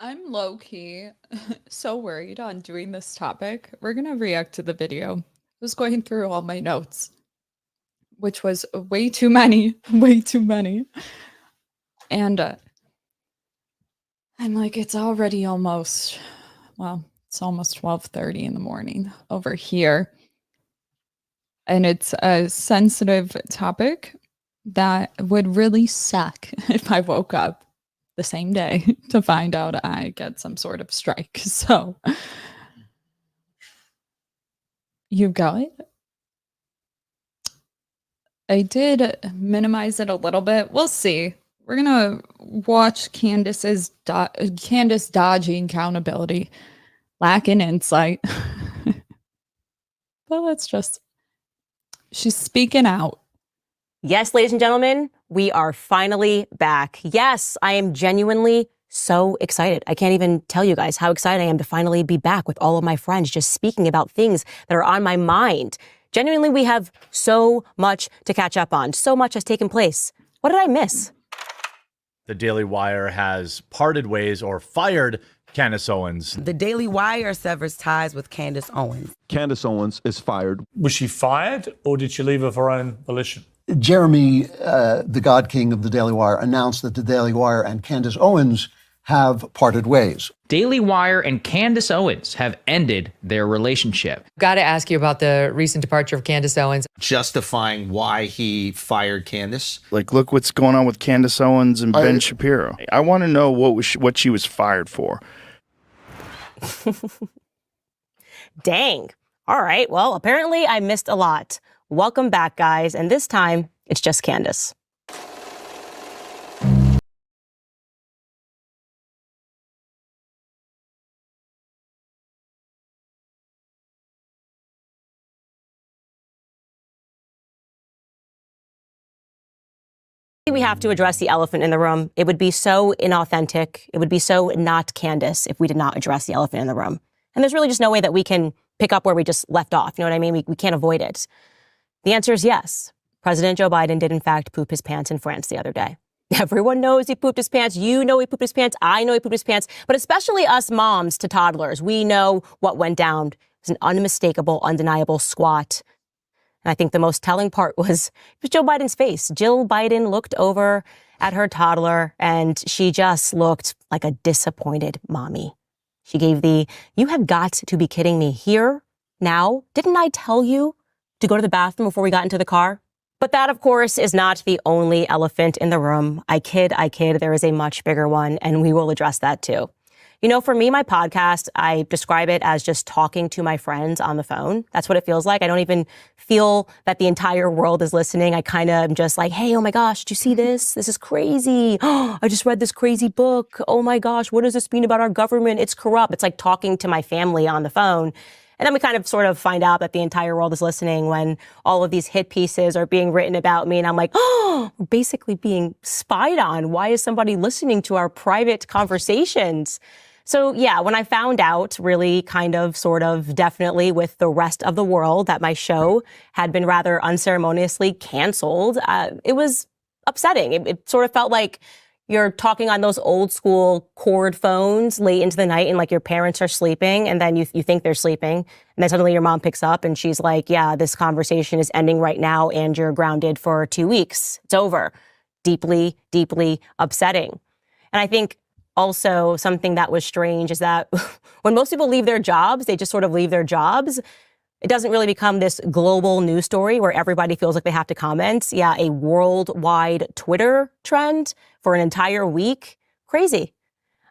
I'm low key so worried on doing this topic. We're gonna react to the video. I was going through all my notes, which was way too many, way too many. And I'm like, it's already almost, well, it's almost 12:30 in the morning over here. And it's a sensitive topic that would really suck if I woke up the same day to find out I get some sort of strike. So you got it. I did minimize it a little bit. We'll see. We're gonna watch Candace dodging accountability, lacking insight. But let's just she's speaking out. Yes, ladies and gentlemen, we are finally back. Yes, I am genuinely so excited. I can't even tell you guys how excited I am to finally be back with all of my friends, just speaking about things that are on my mind. Genuinely, we have so much to catch up on. So much has taken place. What did I miss? The Daily Wire has parted ways or fired Candace Owens. The Daily Wire severs ties with Candace Owens. Candace Owens is fired. Was she fired or did she leave of her own volition? Jeremy, the God King of the Daily Wire, announced that the Daily Wire and Candace Owens have parted ways. Daily Wire and Candace Owens have ended their relationship. Got to ask you about the recent departure of Candace Owens. Justifying why he fired Candace. Like, look what's going on with Candace Owens and Ben Shapiro. I want to know what she was fired for. Dang. All right. Well, apparently I missed a lot. Welcome back, guys. And this time, it's just Candace. We have to address the elephant in the room. It would be so inauthentic. It would be so not Candace if we did not address the elephant in the room. And there's really just no way that we can pick up where we just left off. You know what I mean? We can't avoid it. The answer is yes. President Joe Biden did, in fact, poop his pants in France the other day. Everyone knows he pooped his pants. You know he pooped his pants. I know he pooped his pants. But especially us moms to toddlers, we know what went down. It's an unmistakable, undeniable squat. And I think the most telling part was Joe Biden's face. Jill Biden looked over at her toddler and she just looked like a disappointed mommy. She gave you have got to be kidding me here, now. Didn't I tell you to go to the bathroom before we got into the car? But that, of course, is not the only elephant in the room. I kid. There is a much bigger one, and we will address that too. You know, for me, my podcast, I describe it as just talking to my friends on the phone. That's what it feels like. I don't even feel that the entire world is listening. I kind of am just like, hey, oh my gosh, did you see this? This is crazy. I just read this crazy book. Oh my gosh, what does this mean about our government? It's corrupt. It's like talking to my family on the phone. And then we kind of sort of find out that the entire world is listening when all of these hit pieces are being written about me. And I'm like, oh, we're basically being spied on. Why is somebody listening to our private conversations? So yeah, when I found out really kind of sort of definitely with the rest of the world that my show had been rather unceremoniously canceled, it was upsetting. It sort of felt like you're talking on those old school cord phones late into the night and like your parents are sleeping and then you think they're sleeping. And then suddenly your mom picks up and she's like, yeah, this conversation is ending right now and you're grounded for 2 weeks. It's over. Deeply, deeply upsetting. And I think also something that was strange is that when most people leave their jobs, they just sort of leave their jobs. It doesn't really become this global news story where everybody feels like they have to comment. Yeah, a worldwide Twitter trend for an entire week. Crazy.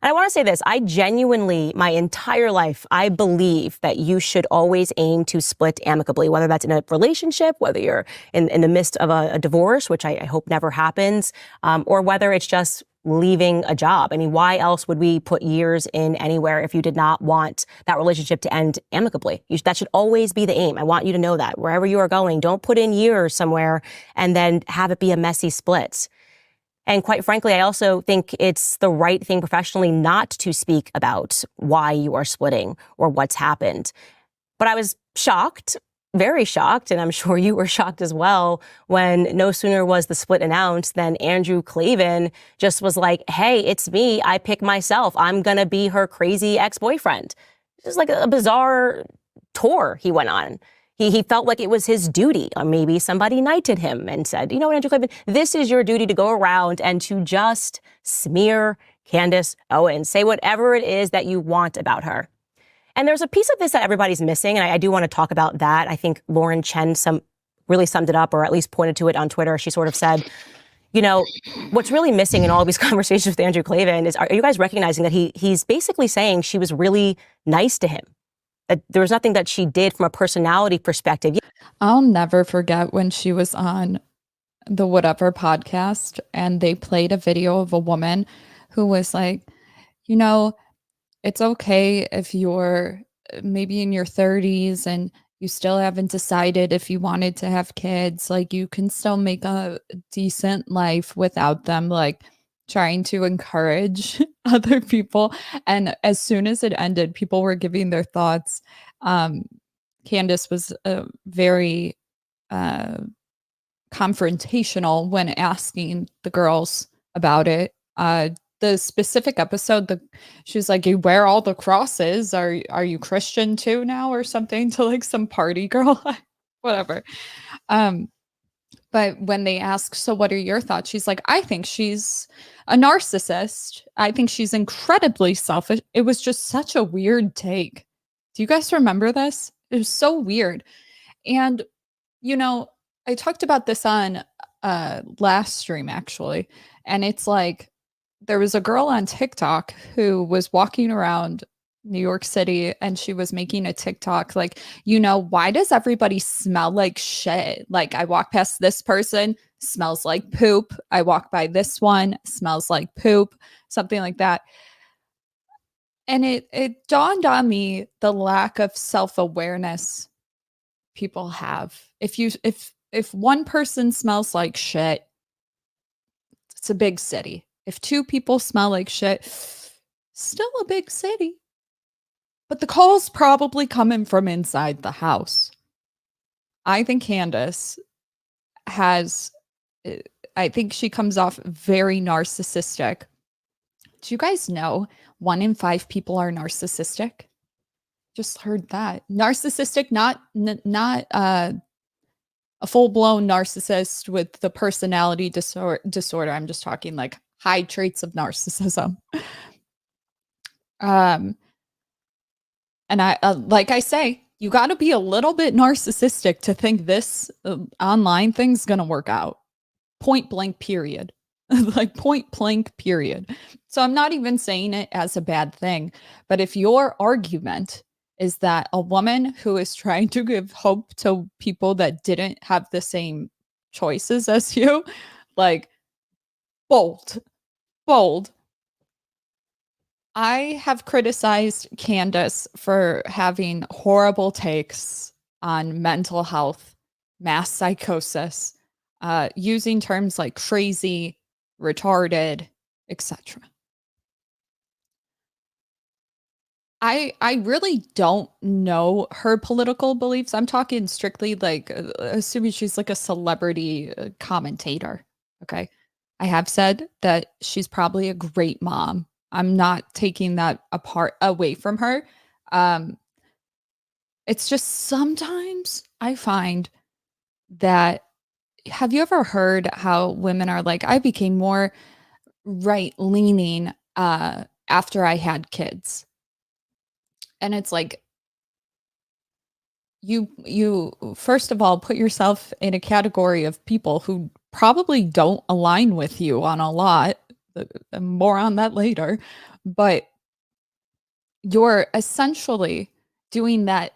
And I want to say this. I genuinely, my entire life, I believe that you should always aim to split amicably, whether that's in a relationship, whether you're in the midst of a divorce, which I hope never happens, or whether it's just leaving a job. I mean, why else would we put years in anywhere if you did not want that relationship to end amicably? That should always be the aim. I want you to know that wherever you are going, don't put in years somewhere and then have it be a messy split. And quite frankly, I also think it's the right thing professionally not to speak about why you are splitting or what's happened. But I was shocked very shocked, and I'm sure you were shocked as well, when no sooner was the split announced than Andrew Claven just was like, hey, it's me. I pick myself. I'm going to be her crazy ex-boyfriend. Just like a bizarre tour he went on. He felt like it was his duty, or maybe somebody knighted him and said, you know what, Andrew Claven, this is your duty to go around and to just smear Candace Owens. Say whatever it is that you want about her. And there's a piece of this that everybody's missing, and I do want to talk about that. I think Lauren Chen really summed it up, or at least pointed to it on Twitter. She sort of said, you know, what's really missing in all of these conversations with Andrew Claven is, are you guys recognizing that he's basically saying she was really nice to him? That there was nothing that she did from a personality perspective. I'll never forget when she was on the Whatever podcast and they played a video of a woman who was like, you know, it's okay if you're maybe in your 30s and you still haven't decided if you wanted to have kids. Like, you can still make a decent life without them, like trying to encourage other people. And as soon as it ended, people were giving their thoughts. Candace was very confrontational when asking the girls about it. The specific episode, she was like, you wear all the crosses. Are you Christian too now or something, to like some party girl? Whatever. But when they ask, so what are your thoughts? She's like, I think she's a narcissist. I think she's incredibly selfish. It was just such a weird take. Do you guys remember this? It was so weird. And, you know, I talked about this on last stream, actually. And it's like, there was a girl on TikTok who was walking around New York City and she was making a TikTok like, you know, why does everybody smell like shit? Like, I walk past this person, smells like poop. I walk by this one, smells like poop, something like that. And it dawned on me the lack of self-awareness people have. If one person smells like shit, it's a big city. If two people smell like shit, still a big city. But the call's probably coming from inside the house. I think Candace I think she comes off very narcissistic. Do you guys know 1 in 5 people are narcissistic? Just heard that. Narcissistic, not a full-blown narcissist with the personality disorder. I'm just talking like high traits of narcissism. And I like I say, you got to be a little bit narcissistic to think this online thing's going to work out. Point blank, period. Like, point blank, period. So I'm not even saying it as a bad thing. But if your argument is that a woman who is trying to give hope to people that didn't have the same choices as you, like, bold. I have criticized Candace for having horrible takes on mental health, mass psychosis, using terms like crazy, retarded, etc. I really don't know her political beliefs. I'm talking strictly like assuming she's like a celebrity commentator. Okay. I have said that she's probably a great mom. I'm not taking that away from her. It's just sometimes I find that, have you ever heard how women are like, I became more right leaning after I had kids? And it's like, you first of all put yourself in a category of people who probably don't align with you on a lot. More on that later. But you're essentially doing that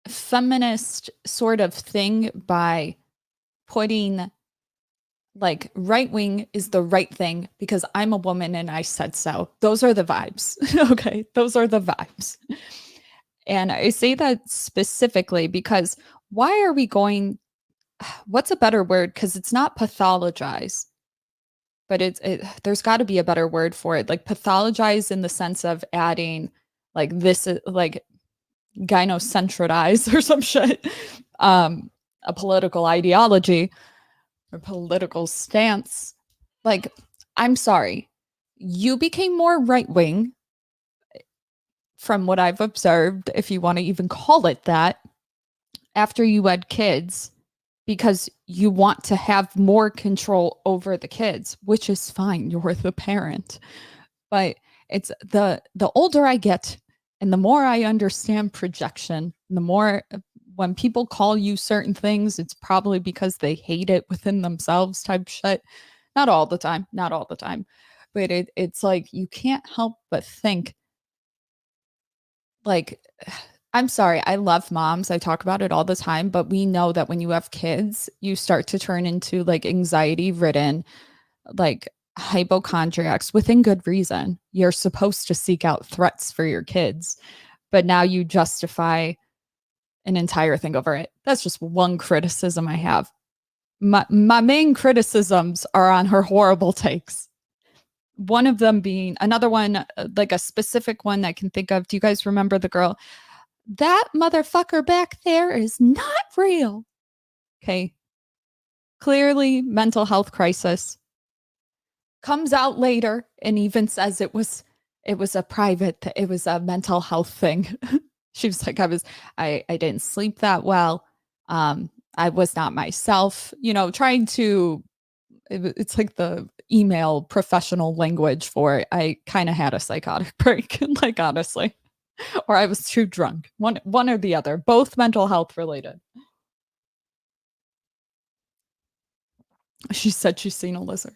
feminist sort of thing by putting like right wing is the right thing because I'm a woman and I said so. Those are the vibes. Okay. Those are the vibes. And I say that specifically because why are we going, what's a better word? Because it's not pathologize, but there's got to be a better word for it. Like pathologize in the sense of adding like this, like gynocentrize or some shit. a political ideology or political stance. Like, I'm sorry, you became more right wing from what I've observed, if you want to even call it that, after you had kids, because you want to have more control over the kids, which is fine. You're the parent. But it's the older I get and the more I understand projection, the more when people call you certain things, it's probably because they hate it within themselves type shit. Not all the time, not all the time. But it's like you can't help but think like I'm sorry, I love moms. I talk about it all the time, but we know that when you have kids, you start to turn into like anxiety ridden, like hypochondriacs within good reason. You're supposed to seek out threats for your kids, but now you justify an entire thing over it. That's just one criticism I have. My main criticisms are on her horrible takes. One of them being another one, like a specific one I can think of. Do you guys remember the girl? That motherfucker back there is not real. Okay. Clearly mental health crisis. Comes out later and even says it was a mental health thing. She was like, I didn't sleep that well. I was not myself, trying to, it's like the email professional language for I kind of had a psychotic break, like honestly, or I was too drunk, one or the other, both mental health related. She said she's seen a lizard.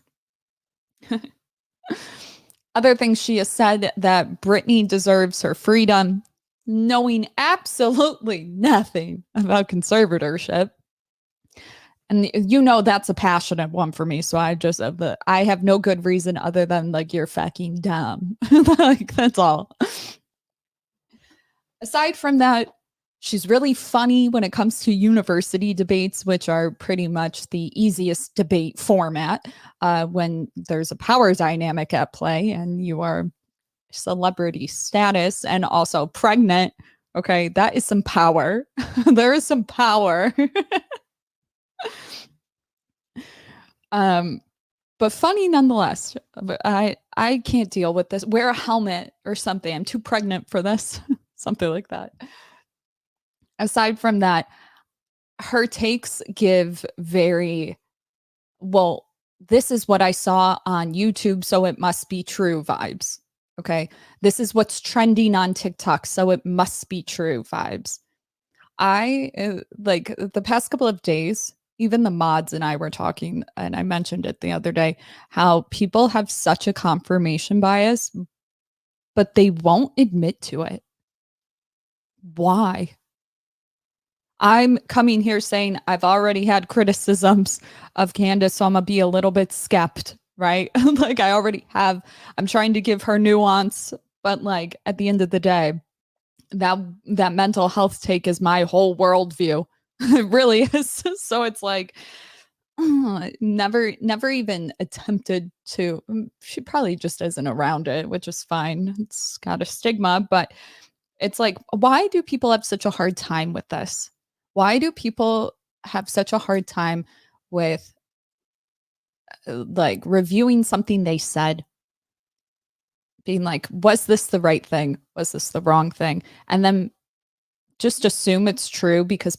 Other things she has said that Britney deserves her freedom, knowing absolutely nothing about conservatorship. And that's a passionate one for me. So I have no good reason other than like you're fucking dumb. Like that's all. Aside from that, she's really funny when it comes to university debates, which are pretty much the easiest debate format when there's a power dynamic at play and you are celebrity status and also pregnant. Okay, that is some power. There is some power. But funny nonetheless. I can't deal with this. Wear a helmet or something. I'm too pregnant for this. Something like that. Aside from that, her takes give very well, this is what I saw on YouTube, so it must be true vibes. Okay. This is what's trending on TikTok, so it must be true vibes. I like the past couple of days, even the mods and I were talking, and I mentioned it the other day, how people have such a confirmation bias, but they won't admit to it. Why? I'm coming here saying I've already had criticisms of Candace, so I'm gonna be a little bit skept, right? Like I already have. I'm trying to give her nuance, but like at the end of the day, that mental health take is my whole worldview. It really is. So it's like never even attempted to. She probably just isn't around it, which is fine. It's got a stigma, but it's like, why do people have such a hard time with this? Why do people have such a hard time with like reviewing something they said? Being like, was this the right thing? Was this the wrong thing? And then just assume it's true because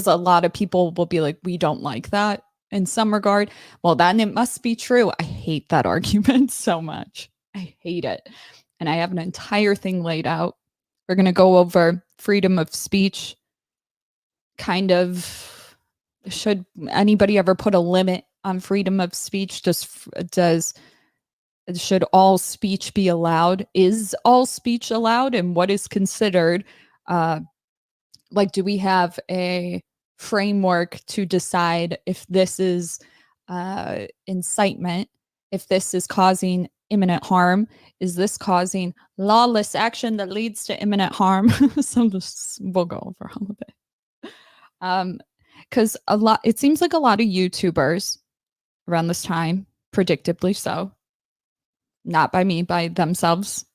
a lot of people will be like, we don't like that in some regard. Well, then it must be true. I hate that argument so much. I hate it. And I have an entire thing laid out. We're going to go over freedom of speech. Kind of, should anybody ever put a limit on freedom of speech? Should all speech be allowed? Is all speech allowed? And what is considered, like, do we have a framework to decide if this is incitement, if this is causing imminent harm? Is this causing lawless action that leads to imminent harm? So we'll go over all of it. Because it seems like a lot of YouTubers around this time, predictably so, not by me, by themselves,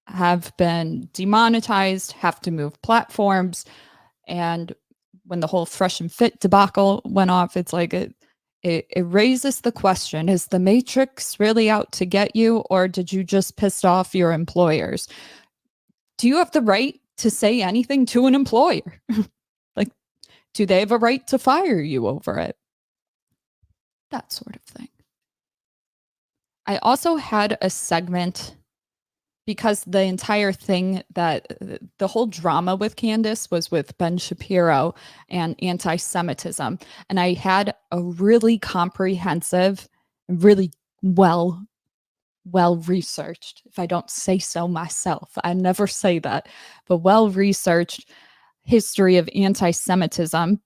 have been demonetized, have to move platforms, and when the whole fresh and fit debacle went off, it's like it raises the question, is the Matrix really out to get you, or did you just piss off your employers? Do you have the right to say anything to an employer? Like, do they have a right to fire you over it? That sort of thing. I also had a segment, because the entire thing, that the whole drama with Candace was with Ben Shapiro and anti-Semitism. And I had a really comprehensive, really well researched, if I don't say so myself, I never say that, but well researched history of anti-Semitism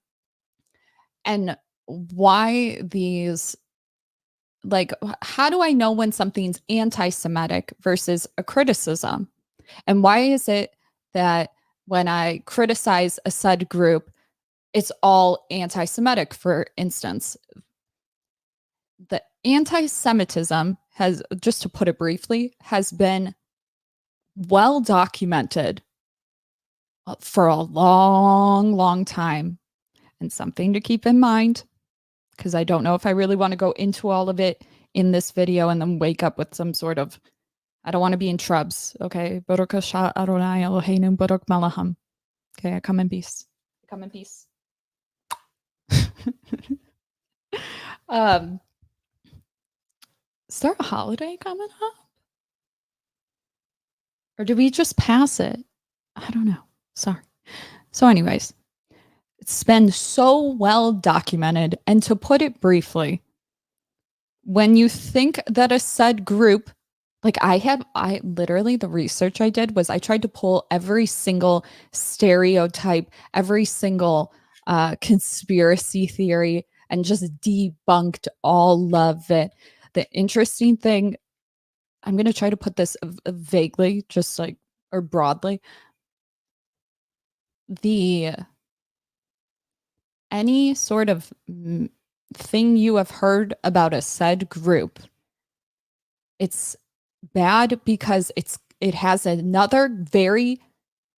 and why these, like, how do I know when something's anti-Semitic versus a criticism? And why is it that when I criticize a said group, it's all anti-Semitic, for instance? The anti-Semitism has, just to put it briefly, has been well documented for a long time. And something to keep in mind, because I don't know if I really want to go into all of it in this video and then wake up with some sort of, I don't want to be in trubs, okay? Baruch Asha Adonai Eloheinu Baruch Melaham. Okay, I come in peace. I come in peace. Is there a holiday coming up? Or do we just pass it? I don't know. Sorry. So anyways, it's been so well documented. And to put it briefly, when you think that a said group, like I literally, the research I did was I tried to pull every single stereotype, every single conspiracy theory, and just debunked all of it. The interesting thing, I'm going to try to put this vaguely, just like, or broadly. Any sort of thing you have heard about a said group, it's bad because it has another very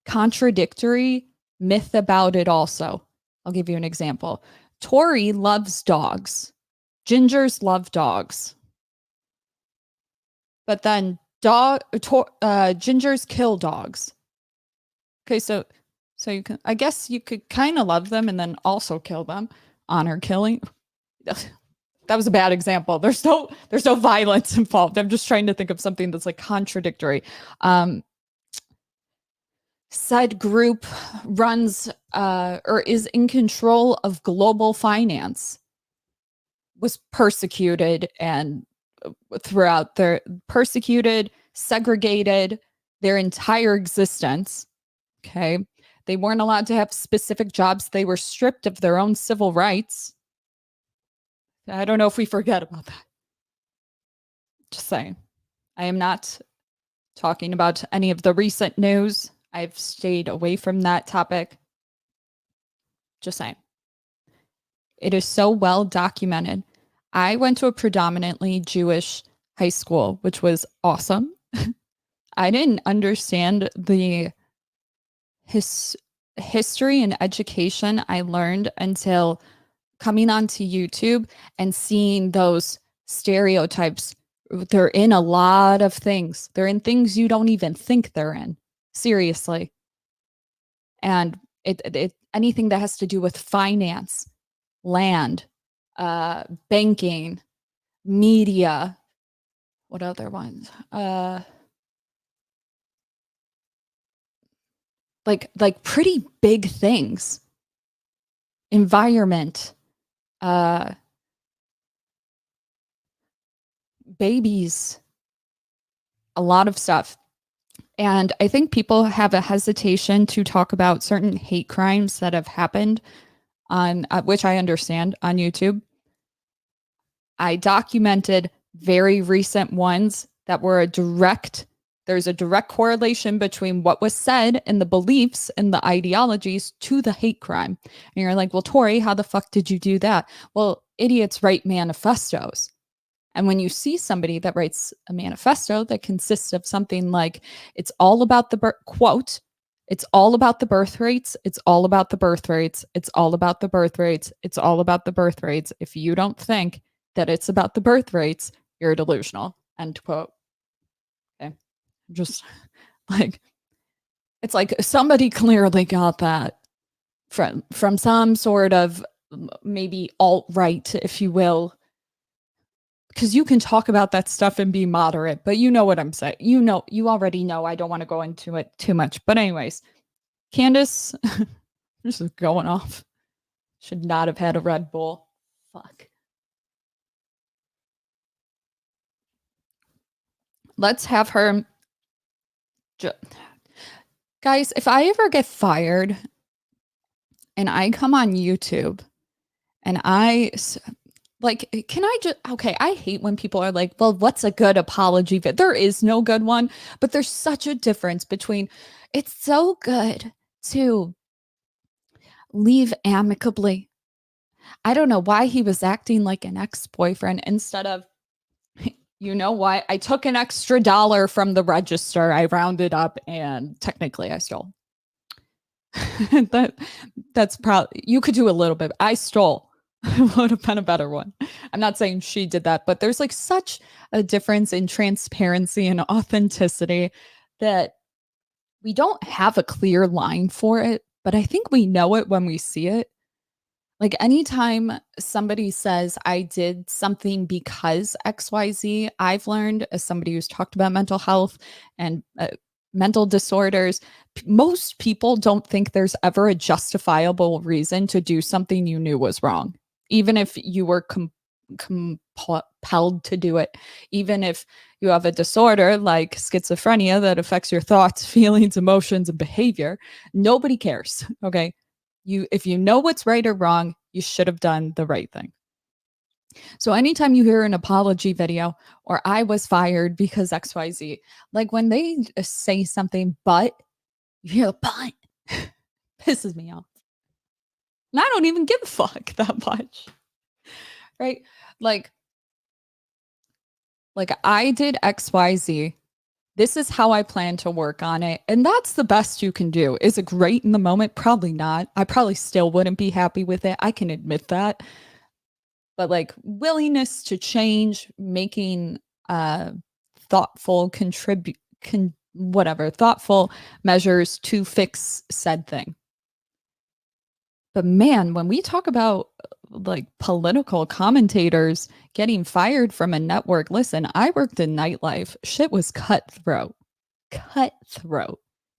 contradictory myth about it also. I'll give you an example. Torrie loves dogs. Gingers love dogs. But then gingers kill dogs. Okay, so you can, I guess you could kind of love them and then also kill them. Honor killing. That was a bad example. There's no violence involved. I'm just trying to think of something that's like contradictory. Said group runs or is in control of global finance, was persecuted and throughout their persecuted, segregated their entire existence. Okay. They weren't allowed to have specific jobs. They were stripped of their own civil rights. I don't know if we forget about that. Just saying. I am not talking about any of the recent news. I've stayed away from that topic. Just saying. It is so well documented. I went to a predominantly Jewish high school, which was awesome. I didn't understand the history and education I learned until coming onto YouTube and seeing those stereotypes. They're in a lot of things. They're in things you don't even think they're in. Seriously. And it anything that has to do with finance, land, banking, media, what other ones? Like pretty big things. Environment, babies, a lot of stuff. And I think people have a hesitation to talk about certain hate crimes that have happened on, which I understand, on YouTube. I documented very recent ones that were there's a direct correlation between what was said and the beliefs and the ideologies to the hate crime. And you're like, well, Torrie, how the fuck did you do that? Well, idiots write manifestos. And when you see somebody that writes a manifesto that consists of something like, it's all about the quote, It's all about the birth rates. It's all about the birth rates. It's all about the birth rates. It's all about the birth rates. If you don't think that it's about the birth rates, you're delusional. End quote. Okay. Just like, it's like somebody clearly got that from some sort of maybe alt-right, if you will, because you can talk about that stuff and be moderate, but you know what I'm saying. You already know. I don't want to go into it too much. But anyways, Candace, this is going off. Should not have had a Red Bull. Fuck. Let's have her. Guys, if I ever get fired and I come on YouTube and can I just, okay, I hate when people are like, well, what's a good apology? There is no good one, but there's such a difference between it's so good to leave amicably. I don't know why he was acting like an ex-boyfriend instead of, you know what? I took an extra $1 from the register. I rounded up and technically I stole. That's probably, you could do a little bit. I stole. Would have been a better one. I'm not saying she did that, but there's like such a difference in transparency and authenticity that we don't have a clear line for it, but I think we know it when we see it. Like anytime somebody says, I did something because XYZ, I've learned as somebody who's talked about mental health and mental disorders, most people don't think there's ever a justifiable reason to do something you knew was wrong. Even if you were compelled to do it, even if you have a disorder like schizophrenia that affects your thoughts, feelings, emotions, and behavior, nobody cares. Okay. If you know what's right or wrong, you should have done the right thing. So anytime you hear an apology video or I was fired because XYZ, like when they say something, but you hear the but, pisses me off. And I don't even give a fuck that much. Right? Like I did XYZ. This is how I plan to work on it. And that's the best you can do. Is it great in the moment? Probably not. I probably still wouldn't be happy with it. I can admit that. But like willingness to change, making thoughtful thoughtful measures to fix said thing. But man, when we talk about like political commentators getting fired from a network, listen, I worked in nightlife. Shit was cutthroat.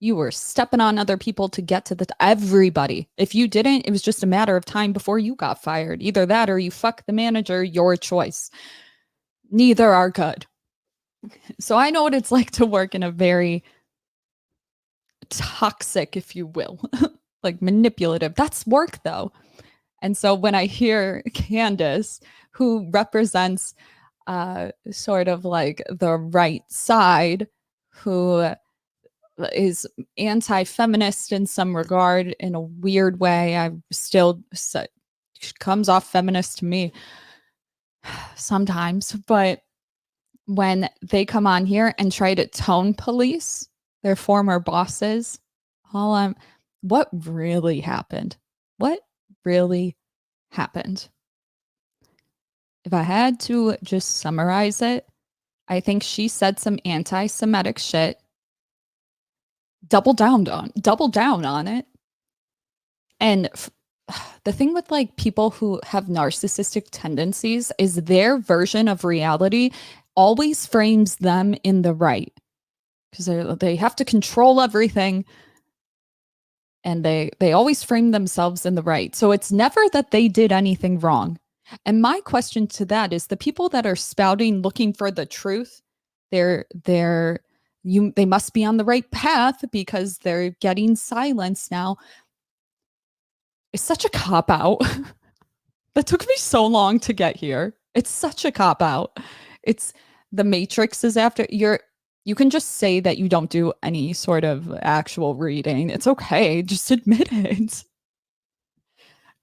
You were stepping on other people to get to everybody. If you didn't, it was just a matter of time before you got fired. Either that or you fuck the manager, your choice. Neither are good. So I know what it's like to work in a very toxic, if you will, like manipulative. That's work though. And so when I hear Candace, who represents sort of like the right side, who is anti-feminist in some regard in a weird way, comes off feminist to me sometimes, but when they come on here and try to tone police their former bosses, what really happened? What really happened? If I had to just summarize it, I think she said some anti-Semitic shit, double down on it. And the thing with like people who have narcissistic tendencies is their version of reality always frames them in the right, because they have to control everything. And they always frame themselves in the right. So it's never that they did anything wrong. And my question to that is the people that are spouting, looking for the truth, they must be on the right path because they're getting silenced now. It's such a cop-out. That took me so long to get here. It's such a cop-out. It's the Matrix is after you can just say that you don't do any sort of actual reading. It's okay. Just admit it.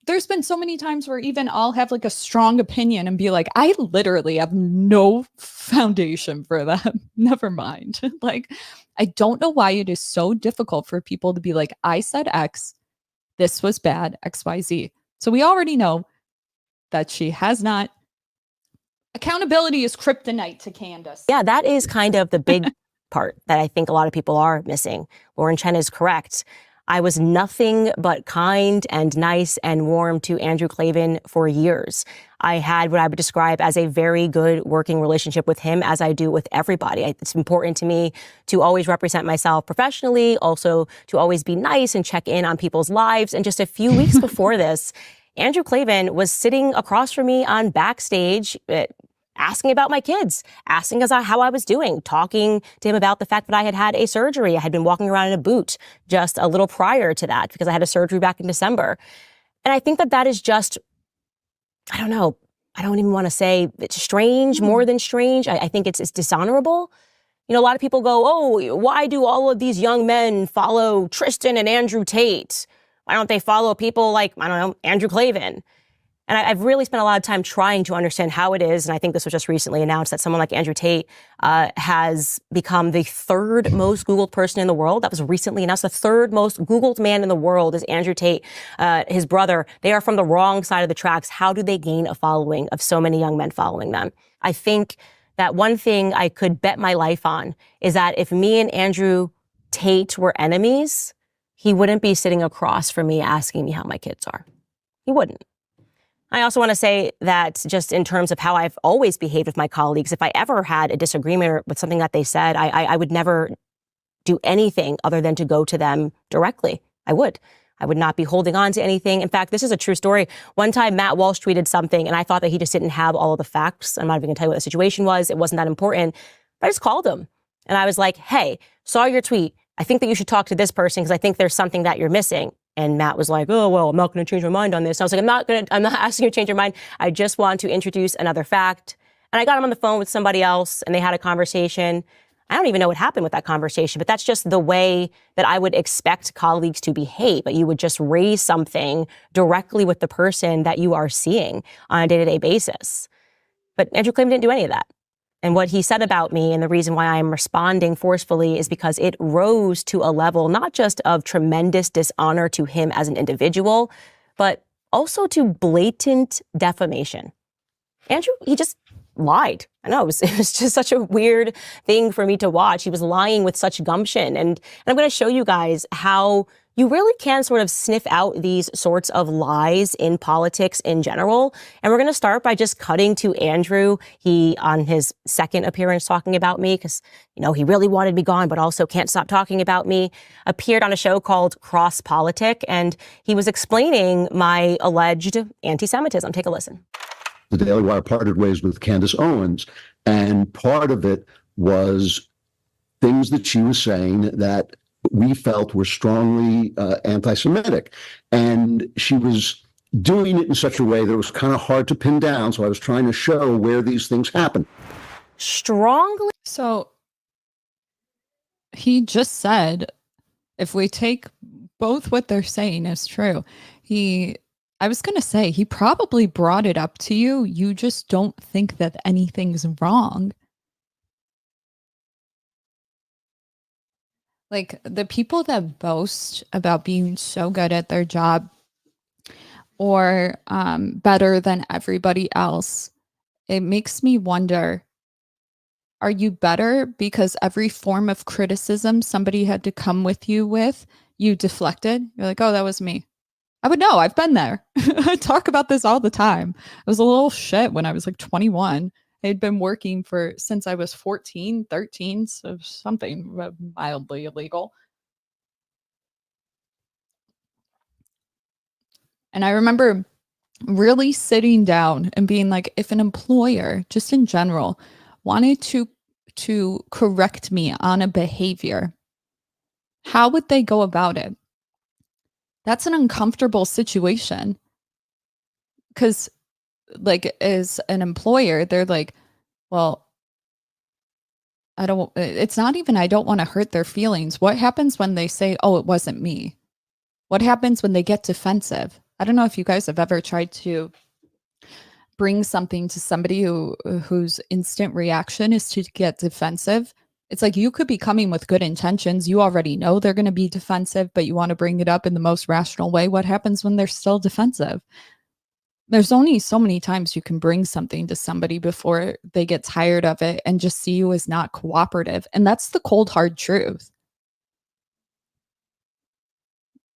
There's been so many times where even I'll have like a strong opinion and be like, I literally have no foundation for that. Never mind. Like, I don't know why it is so difficult for people to be like, I said X, this was bad, XYZ. So we already know that she has not. Accountability is kryptonite to Candace. Yeah, that is kind of the big part that I think a lot of people are missing. Lauren Chen is correct. I was nothing but kind and nice and warm to Andrew Claven for years. I had what I would describe as a very good working relationship with him, as I do with everybody. It's important to me to always represent myself professionally, also to always be nice and check in on people's lives. And just a few weeks before this, Andrew Claven was sitting across from me on backstage, asking about my kids, asking us how I was doing, talking to him about the fact that I had had a surgery. I had been walking around in a boot just a little prior to that because I had a surgery back in December. And I think that that is just, I don't know, I don't even want to say it's strange, more than strange. I think it's dishonorable. You know, a lot of people go, oh, why do all of these young men follow Tristan and Andrew Tate? Why don't they follow people like, I don't know, Andrew Claven? And I've really spent a lot of time trying to understand how it is. And I think this was just recently announced that someone like Andrew Tate has become the third most Googled person in the world. That was recently announced. The third most Googled man in the world is Andrew Tate, his brother. They are from the wrong side of the tracks. How do they gain a following of so many young men following them? I think that one thing I could bet my life on is that if me and Andrew Tate were enemies, he wouldn't be sitting across from me asking me how my kids are. He wouldn't. I also want to say that just in terms of how I've always behaved with my colleagues, if I ever had a disagreement with something that they said, I would never do anything other than to go to them directly. I would not be holding on to anything. In fact, this is a true story. One time, Matt Walsh tweeted something, and I thought that he just didn't have all of the facts. I'm not even going to tell you what the situation was. It wasn't that important. But I just called him, and I was like, hey, saw your tweet. I think that you should talk to this person because I think there's something that you're missing. And Matt was like, oh, well, I'm not going to change my mind on this. And I was like, I'm not asking you to change your mind. I just want to introduce another fact. And I got him on the phone with somebody else and they had a conversation. I don't even know what happened with that conversation, but that's just the way that I would expect colleagues to behave. But you would just raise something directly with the person that you are seeing on a day-to-day basis. But Andrew Claven didn't do any of that. And what he said about me and the reason why I'm responding forcefully is because it rose to a level not just of tremendous dishonor to him as an individual, but also to blatant defamation. Andrew, he just lied. I know, it was just such a weird thing for me to watch. He was lying with such gumption. And I'm going to show you guys how you really can sort of sniff out these sorts of lies in politics in general. And we're going to start by just cutting to Andrew. He, on his second appearance talking about me, because, you know, he really wanted me gone, but also can't stop talking about me, appeared on a show called Cross Politic. And he was explaining my alleged anti-Semitism. Take a listen. The Daily Wire parted ways with Candace Owens, and part of it was things that she was saying that we felt were strongly anti-Semitic. And she was doing it in such a way that it was kind of hard to pin down. So I was trying to show where these things happen. Strongly? So he just said, if we take both what they're saying is true, I was going to say, he probably brought it up to you. You just don't think that anything's wrong. Like the people that boast about being so good at their job or better than everybody else, it makes me wonder, are you better because every form of criticism somebody had to come with, you deflected? You're like, oh, that was me. I would know. I've been there. I talk about this all the time. I was a little shit when I was like 21. I had been working since I was 14, 13, so something mildly illegal. And I remember really sitting down and being like, if an employer, just in general, wanted to correct me on a behavior, how would they go about it? That's an uncomfortable situation. Because like as an employer, they're like, well, it's not even, I don't want to hurt their feelings. What happens when they say, oh, it wasn't me? What happens when they get defensive? I don't know if you guys have ever tried to bring something to somebody whose instant reaction is to get defensive. It's like you could be coming with good intentions. You already know they're going to be defensive, but you want to bring it up in the most rational way. What happens when they're still defensive? There's only so many times you can bring something to somebody before they get tired of it and just see you as not cooperative. And that's the cold, hard truth.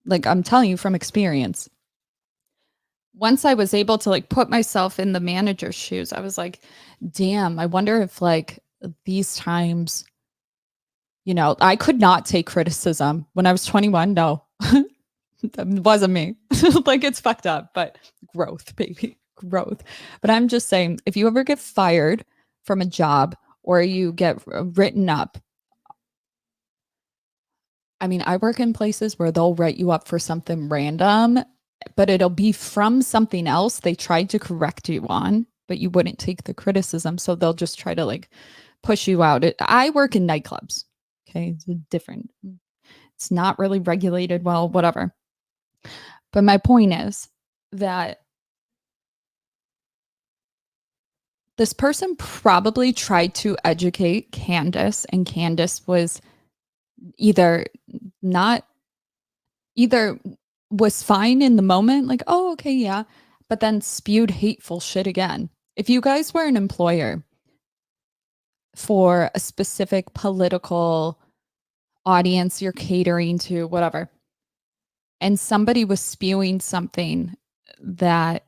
Like I'm telling you from experience. Once I was able to like put myself in the manager's shoes, I was like, damn, I wonder if like these times, you know, I could not take criticism when I was 21. No, that wasn't me. Like it's fucked up, but growth, baby, growth. But I'm just saying, if you ever get fired from a job or you get written up, I mean, I work in places where they'll write you up for something random, but it'll be from something else they tried to correct you on, but you wouldn't take the criticism. So they'll just try to like push you out. I work in nightclubs. Okay. It's different. It's not really regulated well, whatever. But my point is that this person probably tried to educate Candace, and Candace was either was fine in the moment, like, oh, okay, yeah, but then spewed hateful shit again. If you guys were an employer for a specific political audience you're catering to, whatever, and somebody was spewing something that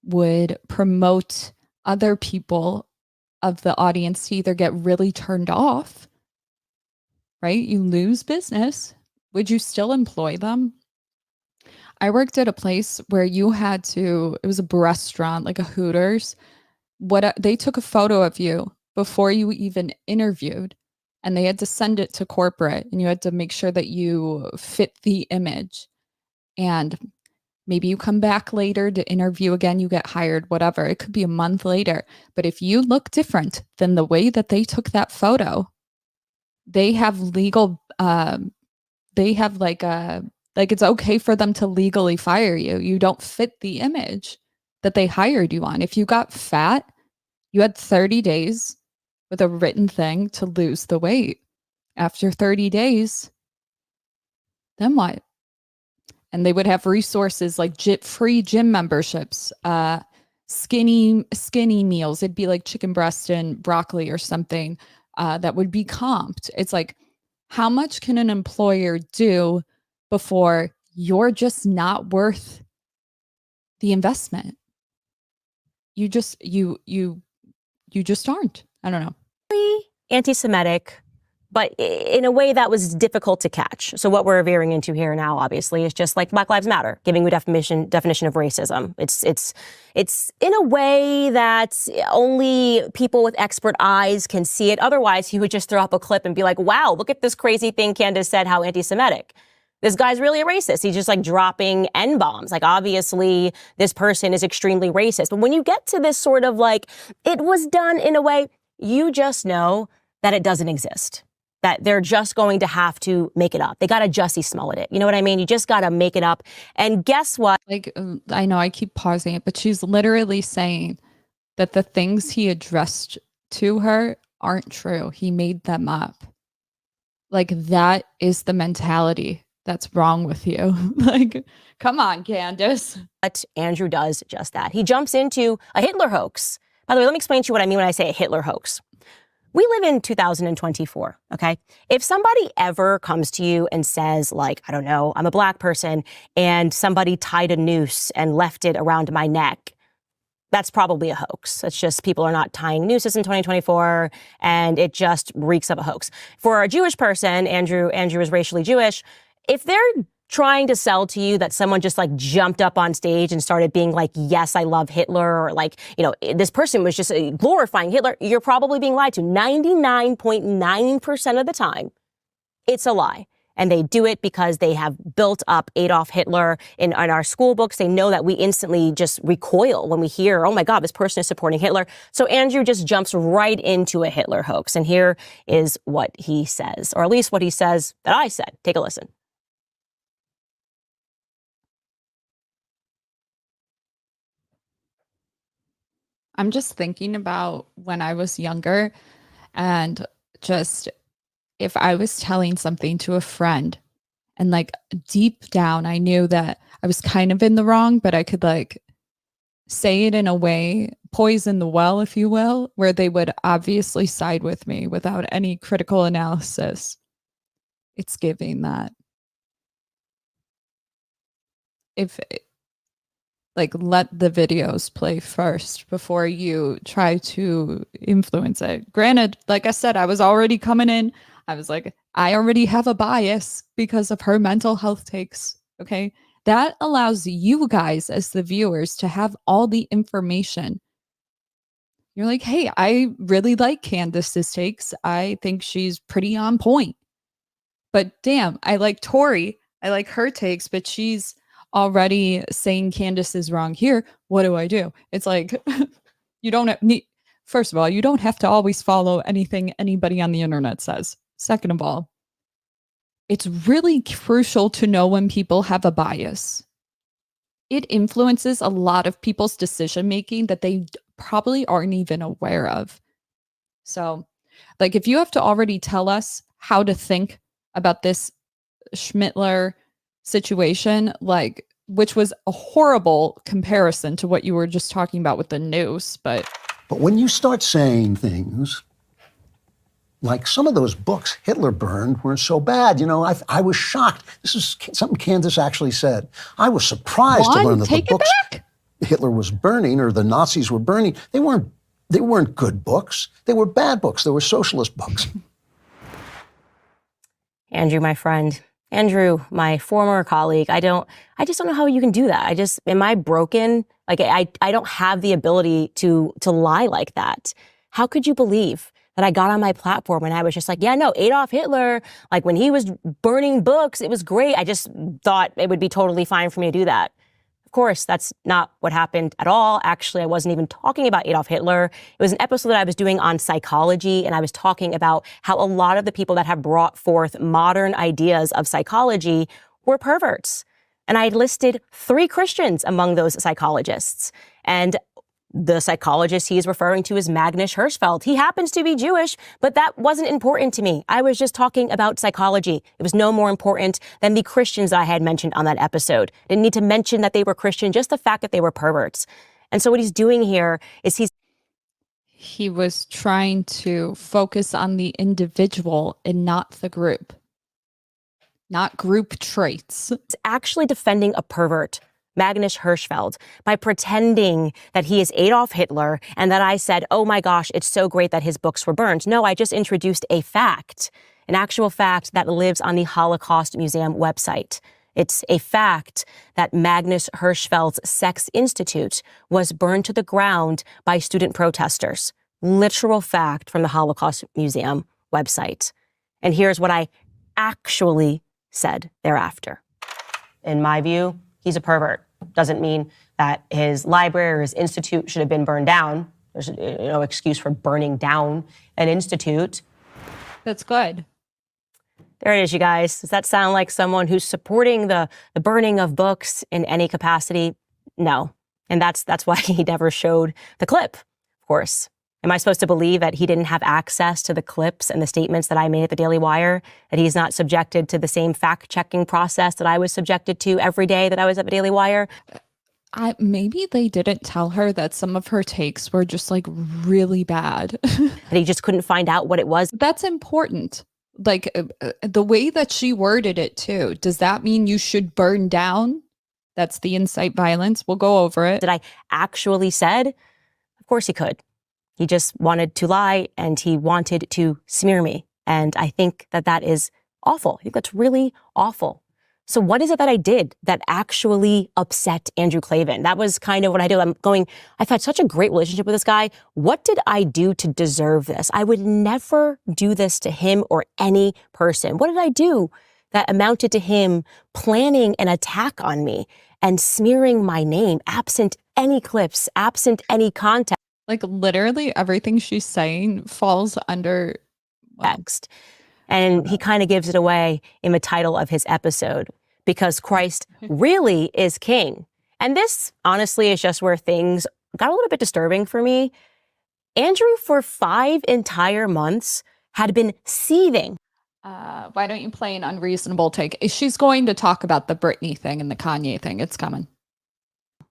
would promote other people of the audience to either get really turned off, right? You lose business. Would you still employ them? I worked at a place where you had to, it was a restaurant, like a Hooters. They took a photo of you before you even interviewed, and they had to send it to corporate, and you had to make sure that you fit the image. And maybe you come back later to interview again, you get hired, whatever. It could be a month later. But if you look different than the way that they took that photo, they have legal, they have like it's okay for them to legally fire you. You don't fit the image that they hired you on. If you got fat, you had 30 days with a written thing to lose the weight. After 30 days, then what? And they would have resources like free gym memberships, skinny meals. It'd be like chicken breast and broccoli or something that would be comped. It's like, how much can an employer do before you're just not worth the investment? You just aren't. I don't know. Anti-Semitic, but in a way that was difficult to catch. So what we're veering into here now, obviously, is just like Black Lives Matter, giving you a definition of racism. It's in a way that only people with expert eyes can see it. Otherwise, he would just throw up a clip and be like, wow, look at this crazy thing Candace said, how anti-Semitic. This guy's really a racist. He's just like dropping N-bombs. Like, obviously, this person is extremely racist. But when you get to this sort of like, it was done in a way, you just know that it doesn't exist. That they're just going to have to make it up. They got to Jussie Smollett it. You know what I mean? You just got to make it up. And guess what? Like, I know I keep pausing it, but she's literally saying that the things he addressed to her aren't true. He made them up. Like, that is the mentality that's wrong with you. Like, come on, Candace. But Andrew does just that. He jumps into a Hitler hoax. By the way, let me explain to you what I mean when I say a Hitler hoax. We live in 2024, okay? If somebody ever comes to you and says, like, I don't know, I'm a Black person and somebody tied a noose and left it around my neck, that's probably a hoax. It's just people are not tying nooses in 2024, and it just reeks of a hoax. For a Jewish person, Andrew is racially Jewish, if they're trying to sell to you that someone just like jumped up on stage and started being like, yes, I love Hitler, or like, you know, this person was just glorifying Hitler, you're probably being lied to. 99.9% of the time, it's a lie. And they do it because they have built up Adolf Hitler in our school books. They know that we instantly just recoil when we hear, oh my God, this person is supporting Hitler. So Andrew just jumps right into a Hitler hoax. And here is what he says, or at least what he says that I said. Take a listen. I'm just thinking about when I was younger and just, if I was telling something to a friend and like deep down, I knew that I was kind of in the wrong, but I could like say it in a way, poison the well, if you will, where they would obviously side with me without any critical analysis. It's giving that. If like, let the videos play first before you try to influence it. Granted, like I said, I was already coming in. I was like, I already have a bias because of her mental health takes. Okay. That allows you guys as the viewers to have all the information. You're like, hey, I really like Candace's takes. I think she's pretty on point. But damn, I like Torrie. I like her takes, but she's already saying Candace is wrong here. What do? It's like, you don't need, first of all, you don't have to always follow anything anybody on the internet says. Second of all, it's really crucial to know when people have a bias. It influences a lot of people's decision making that they probably aren't even aware of. So, like, if you have to already tell us how to think about this Schmittler situation, like, which was a horrible comparison to what you were just talking about with the noose, but when you start saying things like some of those books Hitler burned were so bad, you know, I was shocked. This is something Candace actually said. I was surprised to learn that the books Hitler was burning, or the Nazis were burning, they weren't good books. They were bad books. They were socialist books. Andrew, my friend, Andrew, my former colleague, I just don't know how you can do that. Am I broken? Like, I don't have the ability to lie like that. How could you believe that I got on my platform and I was just like, yeah, no, Adolf Hitler, like when he was burning books, it was great. I just thought it would be totally fine for me to do that. Of course, that's not what happened at all. Actually, I wasn't even talking about Adolf Hitler. It was an episode that I was doing on psychology, and I was talking about how a lot of the people that have brought forth modern ideas of psychology were perverts. And I listed 3 Christians among those psychologists. And the psychologist he's referring to is Magnus Hirschfeld. He happens to be Jewish, but that wasn't important to me. I was just talking about psychology. It was no more important than the Christians that I had mentioned on that episode. Didn't need to mention that they were Christian, just the fact that they were perverts. And so what he's doing here is he was trying to focus on the individual and not the group, not group traits. It's actually defending a pervert, Magnus Hirschfeld, by pretending that he is Adolf Hitler and that I said, oh my gosh, it's so great that his books were burned. No, I just introduced a fact, an actual fact that lives on the Holocaust Museum website. It's a fact that Magnus Hirschfeld's Sex Institute was burned to the ground by student protesters. Literal fact from the Holocaust Museum website. And here's what I actually said thereafter. In my view, he's a pervert. Doesn't mean that his library or his institute should have been burned down. There's no excuse for burning down an institute. That's good. There it is, you guys. Does that sound like someone who's supporting the burning of books in any capacity? No. And that's why he never showed the clip, of course. Am I supposed to believe that he didn't have access to the clips and the statements that I made at the Daily Wire? That he's not subjected to the same fact-checking process that I was subjected to every day that I was at the Daily Wire? Maybe they didn't tell her that some of her takes were just like really bad. That he just couldn't find out what it was? That's important. Like the way that she worded it too. Does that mean you should burn down? That's the incite violence. We'll go over it. Did I actually said? Of course he could. He just wanted to lie and he wanted to smear me. And I think that that is awful. I think that's really awful. So what is it that I did that actually upset Andrew Claven? That was kind of what I did. I've had such a great relationship with this guy. What did I do to deserve this? I would never do this to him or any person. What did I do that amounted to him planning an attack on me and smearing my name, absent any clips, absent any context? Like literally everything she's saying falls under text. And he kind of gives it away in the title of his episode, because Christ really is king. And this, honestly, is just where things got a little bit disturbing for me. Andrew, for 5 entire months, had been seething. Why don't you play an unreasonable take? She's going to talk about the Britney thing and the Kanye thing. It's coming.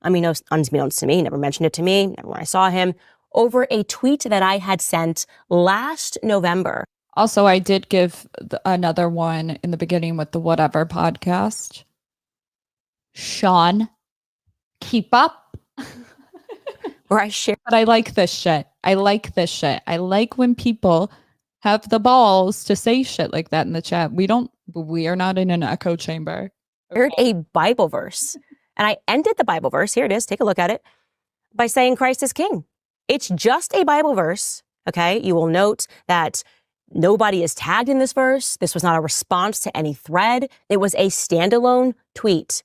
I mean, unbeknownst to me, never mentioned it to me, never when I saw him, over a tweet that I had sent last November. Also, I did give another one in the beginning with the Whatever podcast. Sean, keep up. Where I share. But I like this shit. I like this shit. I like when people have the balls to say shit like that in the chat. We are not in an echo chamber. Shared a Bible verse. And I ended the Bible verse, here it is, take a look at it, by saying Christ is king. It's just a Bible verse, okay? You will note that nobody is tagged in this verse. This was not a response to any thread. It was a standalone tweet.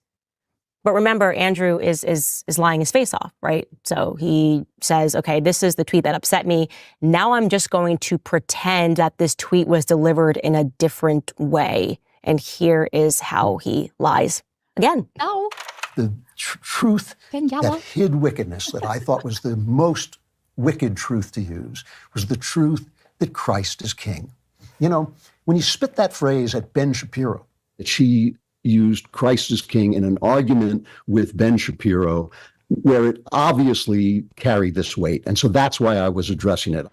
But remember, Andrew is lying his face off, right? So he says, okay, this is the tweet that upset me. Now I'm just going to pretend that this tweet was delivered in a different way. And here is how he lies again. No. The truth that hid wickedness, that I thought was the most wicked truth to use, was the truth that Christ is king. You know, when you spit that phrase at Ben Shapiro, that she used Christ as king in an argument with Ben Shapiro, where it obviously carried this weight. And so that's why I was addressing it.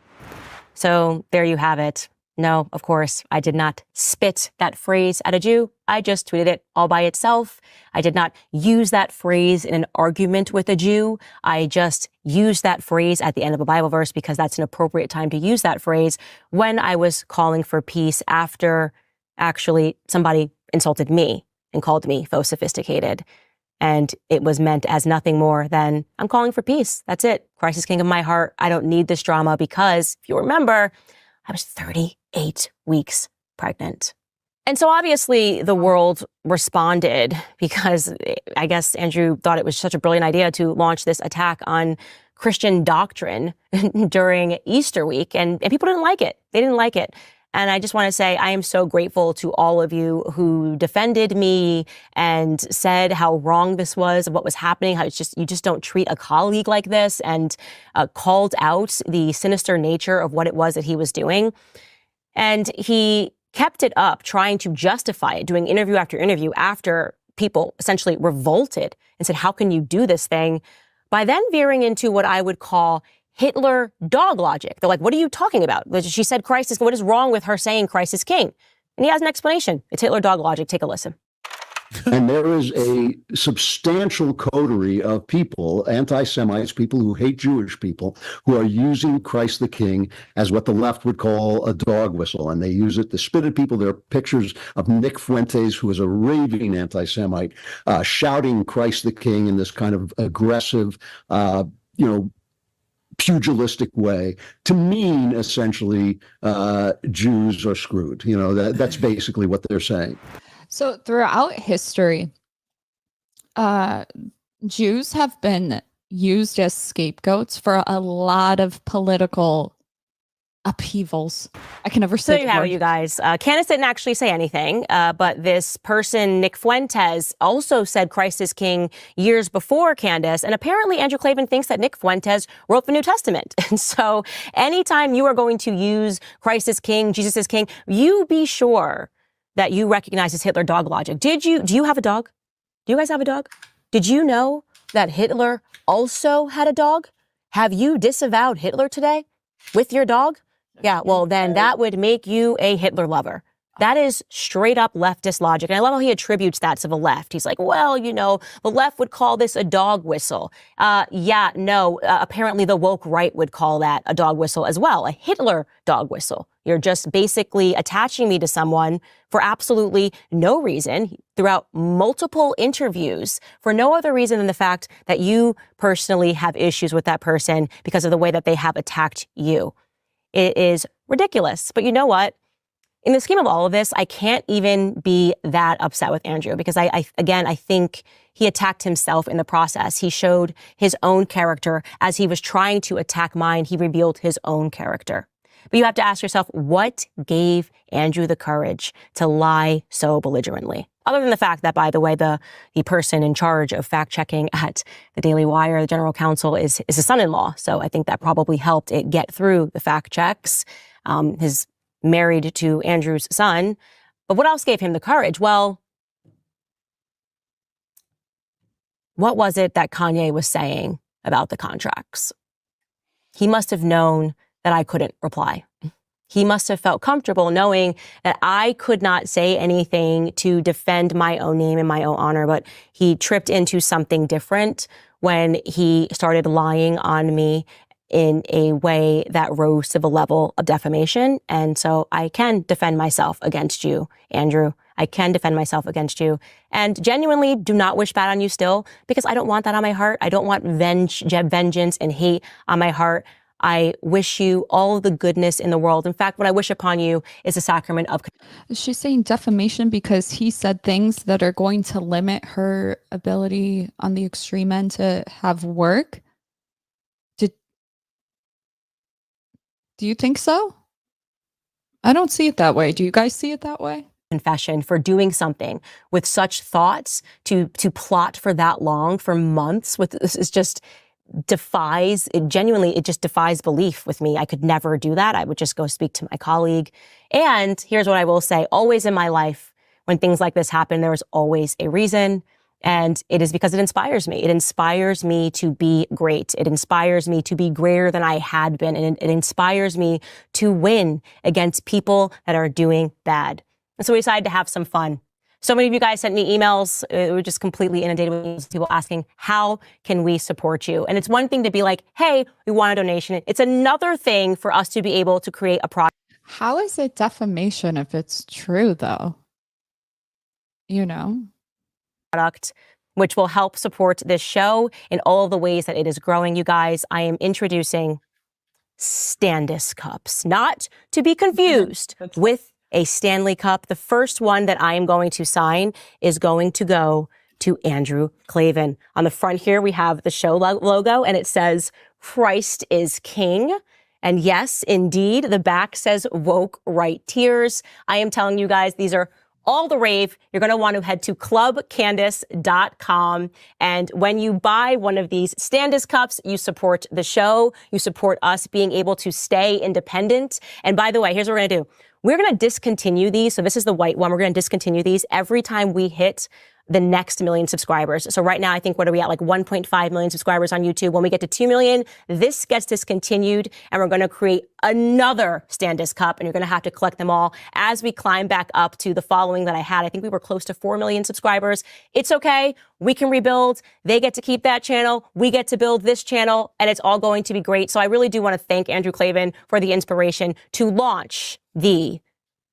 So there you have it. No, of course, I did not spit that phrase at a Jew. I just tweeted it all by itself. I did not use that phrase in an argument with a Jew. I just used that phrase at the end of a Bible verse because that's an appropriate time to use that phrase when I was calling for peace after actually somebody insulted me and called me faux sophisticated. And it was meant as nothing more than, I'm calling for peace. That's it. Christ is king of my heart. I don't need this drama because, if you remember, I was 38 weeks pregnant. And so obviously the world responded because I guess Andrew thought it was such a brilliant idea to launch this attack on Christian doctrine during Easter week. And people didn't like it. They didn't like it. And I just want to say I am so grateful to all of you who defended me and said how wrong this was, what was happening, how you just don't treat a colleague like this, and called out the sinister nature of what it was that he was doing. And he kept it up, trying to justify it, doing interview after interview after people essentially revolted and said, how can you do this thing? By then veering into what I would call Hitler dog logic. They're like, what are you talking about? She said Christ is, what is wrong with her saying Christ is king? And he has an explanation. It's Hitler dog logic. Take a listen. And there is a substantial coterie of people, anti-Semites, people who hate Jewish people, who are using Christ the King as what the left would call a dog whistle. And they use it to spit at people. There are pictures of Nick Fuentes, who is a raving anti-Semite, shouting Christ the King in this kind of aggressive, pugilistic way to mean essentially Jews are screwed. You know, that's basically what they're saying. So throughout history, Jews have been used as scapegoats for a lot of political upheavals. I can never say. So you have it, you guys. Candace didn't actually say anything, but this person, Nick Fuentes, also said Christ is king years before Candace. And apparently Andrew Claven thinks that Nick Fuentes wrote the New Testament. And so anytime you are going to use Christ is king, Jesus is king, you be sure that you recognize his Hitler dog logic. Do you have a dog? Do you guys have a dog? Did you know that Hitler also had a dog? Have you disavowed Hitler today with your dog? Yeah, well, then that would make you a Hitler lover. That is straight up leftist logic. And I love how he attributes that to the left. He's like, well, the left would call this a dog whistle. Apparently the woke right would call that a dog whistle as well, a Hitler dog whistle. You're just basically attaching me to someone for absolutely no reason throughout multiple interviews for no other reason than the fact that you personally have issues with that person because of the way that they have attacked you. It is ridiculous. But you know what? In the scheme of all of this, I can't even be that upset with Andrew because I think he attacked himself in the process. He showed his own character. As he was trying to attack mine, he revealed his own character. But you have to ask yourself, what gave Andrew the courage to lie so belligerently? Other than the fact that, by the way, the person in charge of fact-checking at the Daily Wire, the general counsel, is his son-in-law. So I think that probably helped it get through the fact checks. His married to Andrew's son. But what else gave him the courage? Well, what was it that Kanye was saying about the contracts? He must have known that I couldn't reply. He must have felt comfortable knowing that I could not say anything to defend my own name and my own honor, but he tripped into something different when he started lying on me in a way that rose to the level of defamation. And so I can defend myself against you, Andrew. I can defend myself against you, and genuinely do not wish bad on you still, because I don't want that on my heart. I don't want vengeance and hate on my heart. I wish you all the goodness in the world. In fact, what I wish upon you is the sacrament of... She's saying defamation because he said things that are going to limit her ability on the extreme end to have work. Do you think so? I don't see it that way. Do you guys see it that way? Confession for doing something with such thoughts to plot for that long, for months. With this is just it just defies belief with me. I could never do that. I would just go speak to my colleague. And here's what I will say: always in my life, when things like this happen, there is always a reason. And it is because it inspires me. It inspires me to be great. It inspires me to be greater than I had been. And it inspires me to win against people that are doing bad. And so we decided to have some fun. So many of you guys sent me emails. We were just completely inundated with people asking, how can we support you? And it's one thing to be like, hey, we want a donation. It's another thing for us to be able to create a product. How is it defamation if it's true, though? You know? Product which will help support this show in all of the ways that it is growing. You guys, I am introducing Standis cups, not to be confused with a Stanley Cup. The first one that I am going to sign is going to go to Andrew Claven. On the front here, we have the show logo, and it says, Christ is King. And yes, indeed, the back says woke right tears. I am telling you guys, these are all the rave. You're going to want to head to clubcandace.com. And when you buy one of these Standis cups, you support the show. You support us being able to stay independent. And by the way, here's what we're going to do. We're going to discontinue these. So this is the white one. We're going to discontinue these every time we hit the next million subscribers. So right now, I think, what are we at? Like 1.5 million subscribers on YouTube. When we get to 2 million, this gets discontinued, and we're going to create another Standis cup, and you're going to have to collect them all as we climb back up to the following that I had. I think we were close to 4 million subscribers. It's okay. We can rebuild. They get to keep that channel. We get to build this channel, and it's all going to be great. So I really do want to thank Andrew Claven for the inspiration to launch the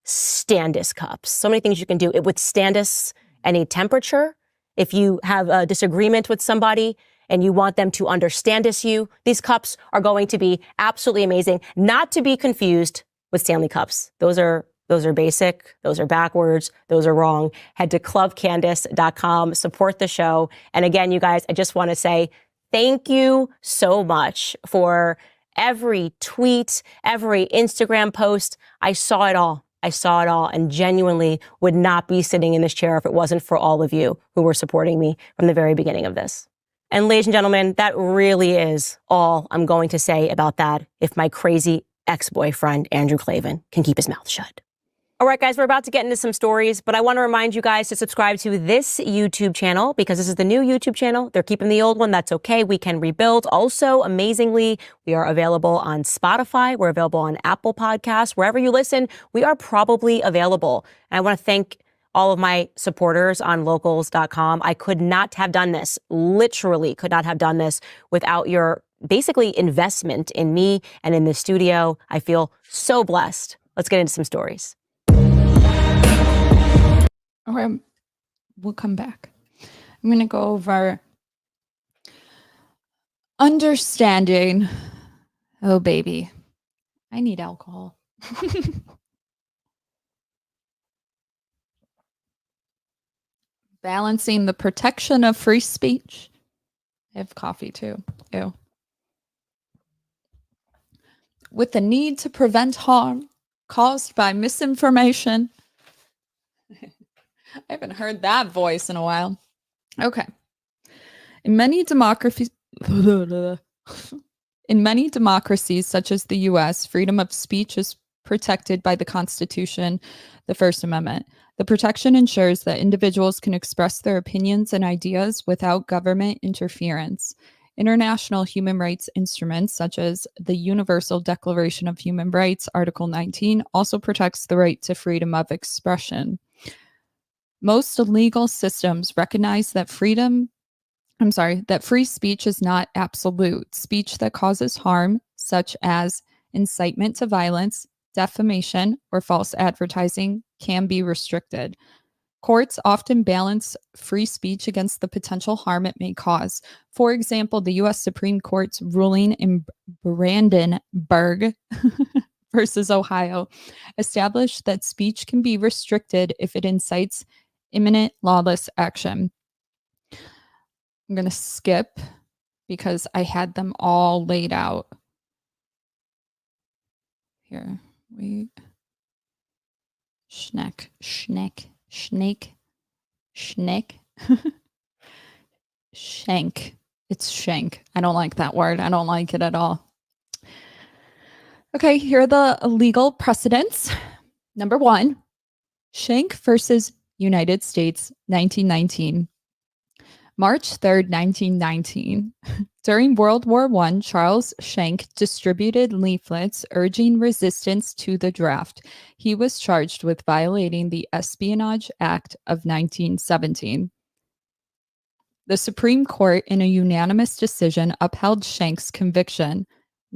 Standis cups. So many things you can do. It withstand us any temperature. If you have a disagreement with somebody and you want them to understand you, these cups are going to be absolutely amazing. Not to be confused with Stanley cups. Those are basic. Those are backwards. Those are wrong. Head to clubcandace.com, support the show. And again, you guys, I just want to say thank you so much for every tweet, every Instagram post. I saw it all. I saw it all, and genuinely would not be sitting in this chair if it wasn't for all of you who were supporting me from the very beginning of this. And ladies and gentlemen, that really is all I'm going to say about that if my crazy ex-boyfriend, Andrew Claven, can keep his mouth shut. All right, guys, we're about to get into some stories, but I want to remind you guys to subscribe to this YouTube channel because this is the new YouTube channel. They're keeping the old one. That's okay. We can rebuild. Also, amazingly, we are available on Spotify. We're available on Apple Podcasts. Wherever you listen, we are probably available. And I want to thank all of my supporters on locals.com. I could not have done this, literally could not have done this without your basically investment in me and in the studio. I feel so blessed. Let's get into some stories. All right, we'll come back. I'm going to go over understanding. Oh, baby, I need alcohol. Balancing the protection of free speech. I have coffee too. Ew. With the need to prevent harm caused by misinformation. I haven't heard that voice in a while. Okay. In many democracies, such as the US, freedom of speech is protected by the Constitution, the First Amendment. The protection ensures that individuals can express their opinions and ideas without government interference. International human rights instruments, such as the Universal Declaration of Human Rights, Article 19, also protects the right to freedom of expression. Most legal systems recognize that free speech is not absolute. Speech that causes harm, such as incitement to violence, defamation, or false advertising, can be restricted. Courts often balance free speech against the potential harm it may cause. For example, the U.S. Supreme Court's ruling in Brandenburg versus Ohio established that speech can be restricted if it incites imminent lawless action. I'm going to skip because I had them all laid out. Here, wait. Schneck. Shank. It's shank. I don't like that word. I don't like it at all. Okay, here are the legal precedents. Number 1, Shank versus United States, 1919. March 3rd, 1919. During World War I, Charles Shank distributed leaflets urging resistance to the draft. He was charged with violating the Espionage Act of 1917. The Supreme Court, in a unanimous decision, upheld Shank's conviction.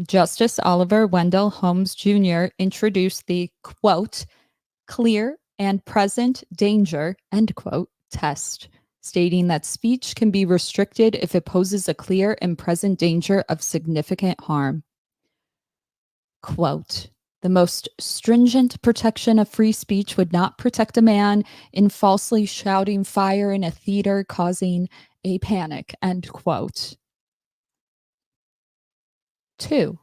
Justice Oliver Wendell Holmes Jr. introduced the, quote, clear and present danger, end quote, test, stating that speech can be restricted if it poses a clear and present danger of significant harm. Quote, the most stringent protection of free speech would not protect a man in falsely shouting fire in a theater causing a panic, end quote. 2.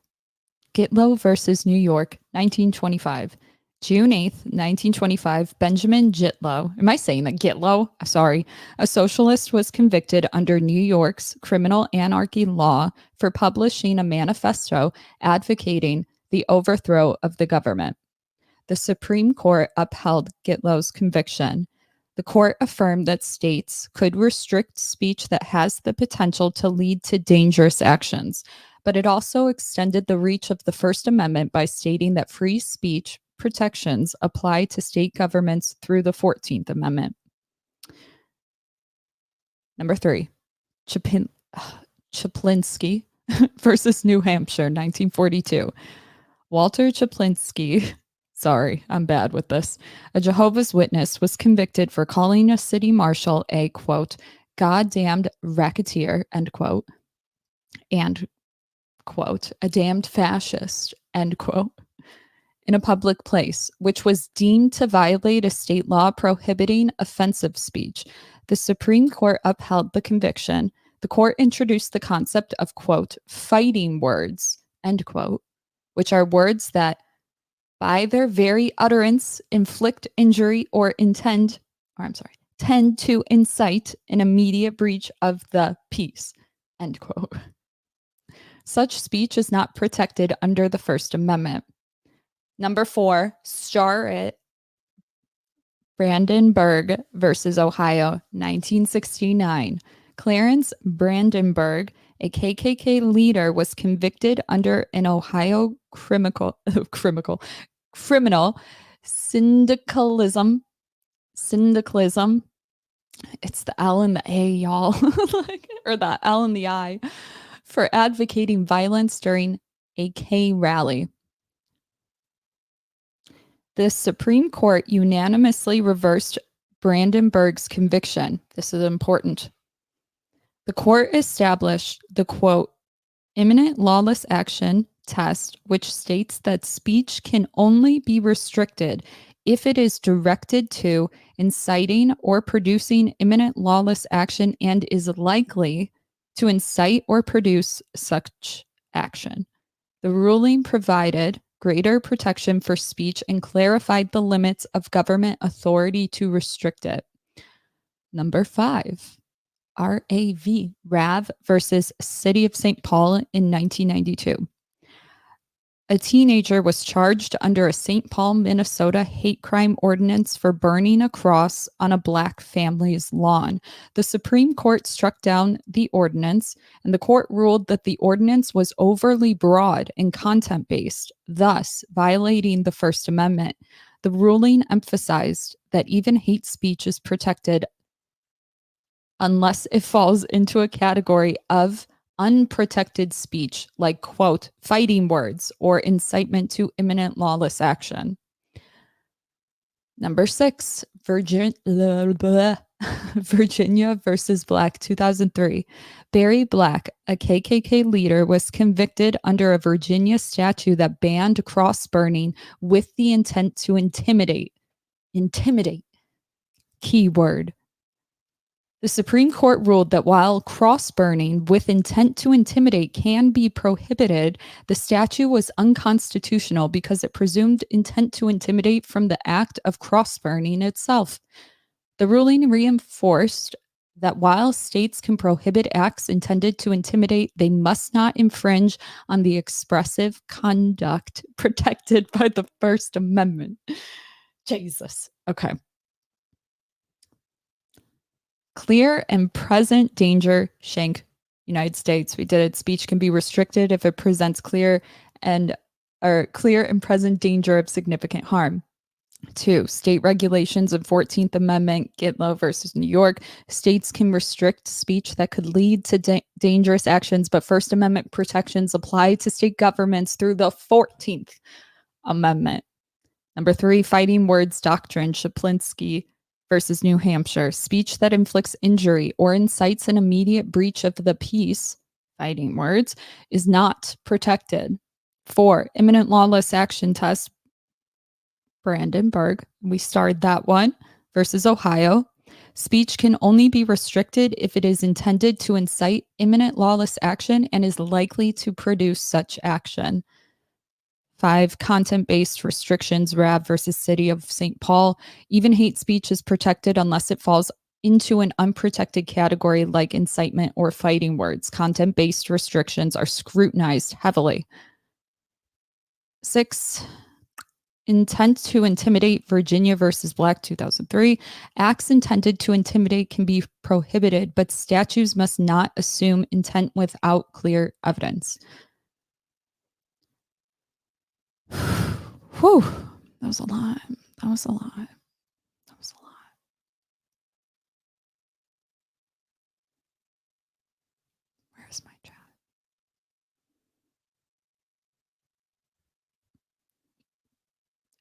Gitlow versus New York, 1925. June 8th, 1925, Benjamin Gitlow, am I saying that Gitlow? Sorry, a socialist, was convicted under New York's criminal anarchy law for publishing a manifesto advocating the overthrow of the government. The Supreme Court upheld Gitlow's conviction. The court affirmed that states could restrict speech that has the potential to lead to dangerous actions, but it also extended the reach of the First Amendment by stating that free speech protections apply to state governments through the 14th Amendment. Number 3, Chaplinsky versus New Hampshire, 1942. Walter Chaplinsky, sorry, I'm bad with this, a Jehovah's Witness, was convicted for calling a city marshal a, quote, goddamned racketeer, end quote, and, quote, a damned fascist, end quote, in a public place, which was deemed to violate a state law prohibiting offensive speech. The Supreme Court upheld the conviction. The court introduced the concept of, quote, fighting words, end quote, which are words that, by their very utterance, inflict injury or tend to incite an immediate breach of the peace, end quote. Such speech is not protected under the First Amendment. Number 4, Starrett, Brandenburg versus Ohio, 1969. Clarence Brandenburg, a KKK leader, was convicted under an Ohio criminal syndicalism. It's the L and the A, y'all, or the L and the I, for advocating violence during a K rally. The Supreme Court unanimously reversed Brandenburg's conviction. This is important. The court established the, quote, imminent lawless action test, which states that speech can only be restricted if it is directed to inciting or producing imminent lawless action and is likely to incite or produce such action. The ruling provided greater protection for speech and clarified the limits of government authority to restrict it. Number 5, Rav versus City of St. Paul in 1992. A teenager was charged under a St. Paul, Minnesota hate crime ordinance for burning a cross on a black family's lawn. The Supreme Court struck down the ordinance, and the court ruled that the ordinance was overly broad and content-based, thus violating the First Amendment. The ruling emphasized that even hate speech is protected unless it falls into a category of unprotected speech, like, quote, fighting words or incitement to imminent lawless action. Number 6, Virginia versus Black, 2003. Barry Black, a KKK leader, was convicted under a Virginia statute that banned cross burning with the intent to intimidate. Intimidate. Keyword. The Supreme Court ruled that while cross burning with intent to intimidate can be prohibited, the statute was unconstitutional because it presumed intent to intimidate from the act of cross burning itself. The ruling reinforced that while states can prohibit acts intended to intimidate, they must not infringe on the expressive conduct protected by the First Amendment. Jesus. Okay. Clear and present danger, Schenck, United States. We did it. Speech can be restricted if it presents clear and present danger of significant harm. 2, state regulations of 14th Amendment, Gitlow versus New York. States can restrict speech that could lead to dangerous actions, but First Amendment protections apply to state governments through the 14th Amendment. Number 3, fighting words doctrine, Shaplinsky versus New Hampshire. Speech that inflicts injury or incites an immediate breach of the peace, fighting words, is not protected. 4, imminent lawless action test, Brandenburg. We starred that one, versus Ohio. Speech can only be restricted if it is intended to incite imminent lawless action and is likely to produce such action. 5, content-based restrictions, Rab versus City of St. Paul. Even hate speech is protected unless it falls into an unprotected category like incitement or fighting words. Content-based restrictions are scrutinized heavily. 6, intent to intimidate, Virginia versus Black, 2003. Acts intended to intimidate can be prohibited, but statutes must not assume intent without clear evidence. Whew, that was a lot. That was a lot. That was a lot. Where's my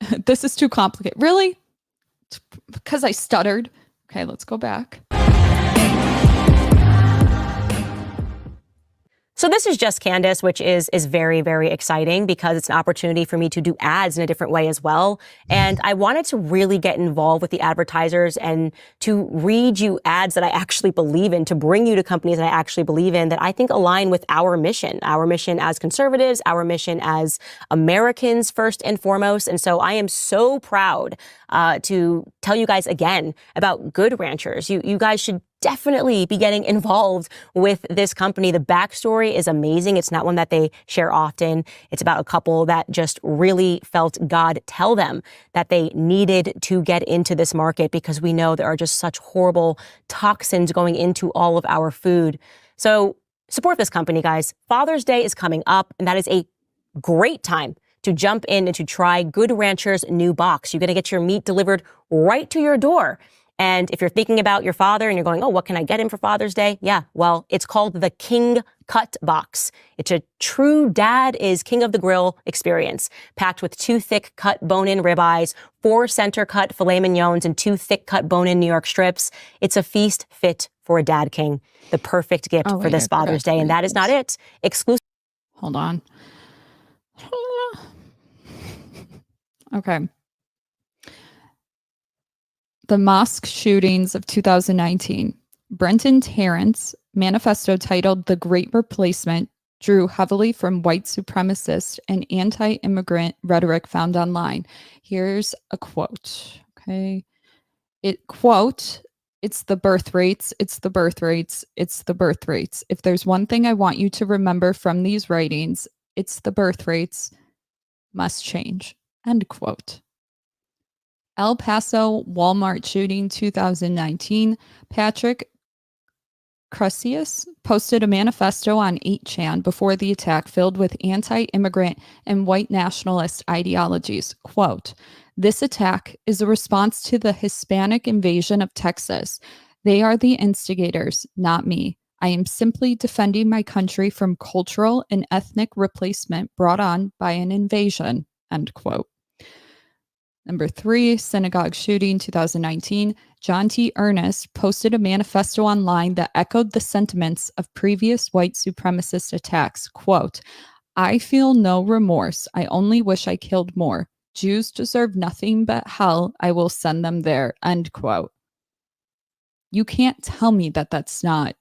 chat? This is too complicated. Really? Because I stuttered. Okay, let's go back. So this is Just Candace, which is very, very exciting because it's an opportunity for me to do ads in a different way as well. And I wanted to really get involved with the advertisers and to read you ads that I actually believe in, to bring you to companies that I actually believe in, that I think align with our mission as conservatives, our mission as Americans first and foremost. And so I am so proud to tell you guys again about Good Ranchers. You guys should definitely be getting involved with this company. The backstory is amazing. It's not one that they share often. It's about a couple that just really felt God tell them that they needed to get into this market because we know there are just such horrible toxins going into all of our food. So support this company, guys. Father's Day is coming up, and that is a great time to jump in and to try Good Rancher's new box. You're going to get your meat delivered right to your door. And if you're thinking about your father and you're going, oh, what can I get him for Father's Day? Yeah, well, it's called the King Cut Box. It's a true dad is king of the grill experience, packed with 2 thick cut bone-in ribeyes, 4 center cut filet mignons, and 2 thick cut bone-in New York strips. It's a feast fit for a dad king. The perfect gift for this Father's Day. And that is not it. Exclusive. Hold on. Okay. The mosque shootings of 2019. Brenton Tarrant's manifesto titled The Great Replacement drew heavily from white supremacist and anti-immigrant rhetoric found online. Here's a quote, okay? It's the birth rates, it's the birth rates, it's the birth rates. If there's one thing I want you to remember from these writings, it's the birth rates. must change. End quote. El Paso Walmart shooting 2019. Patrick Crusius posted a manifesto on 8chan before the attack filled with anti-immigrant and white nationalist ideologies. Quote, "This attack is a response to the Hispanic invasion of Texas. They are the instigators, not me. I am simply defending my country from cultural and ethnic replacement brought on by an invasion." End quote. Number 3, synagogue shooting 2019. John T. Ernest posted a manifesto online that echoed the sentiments of previous white supremacist attacks. Quote, "I feel no remorse. I only wish I killed more. Jews deserve nothing but hell. I will send them there." End quote. You can't tell me that that's not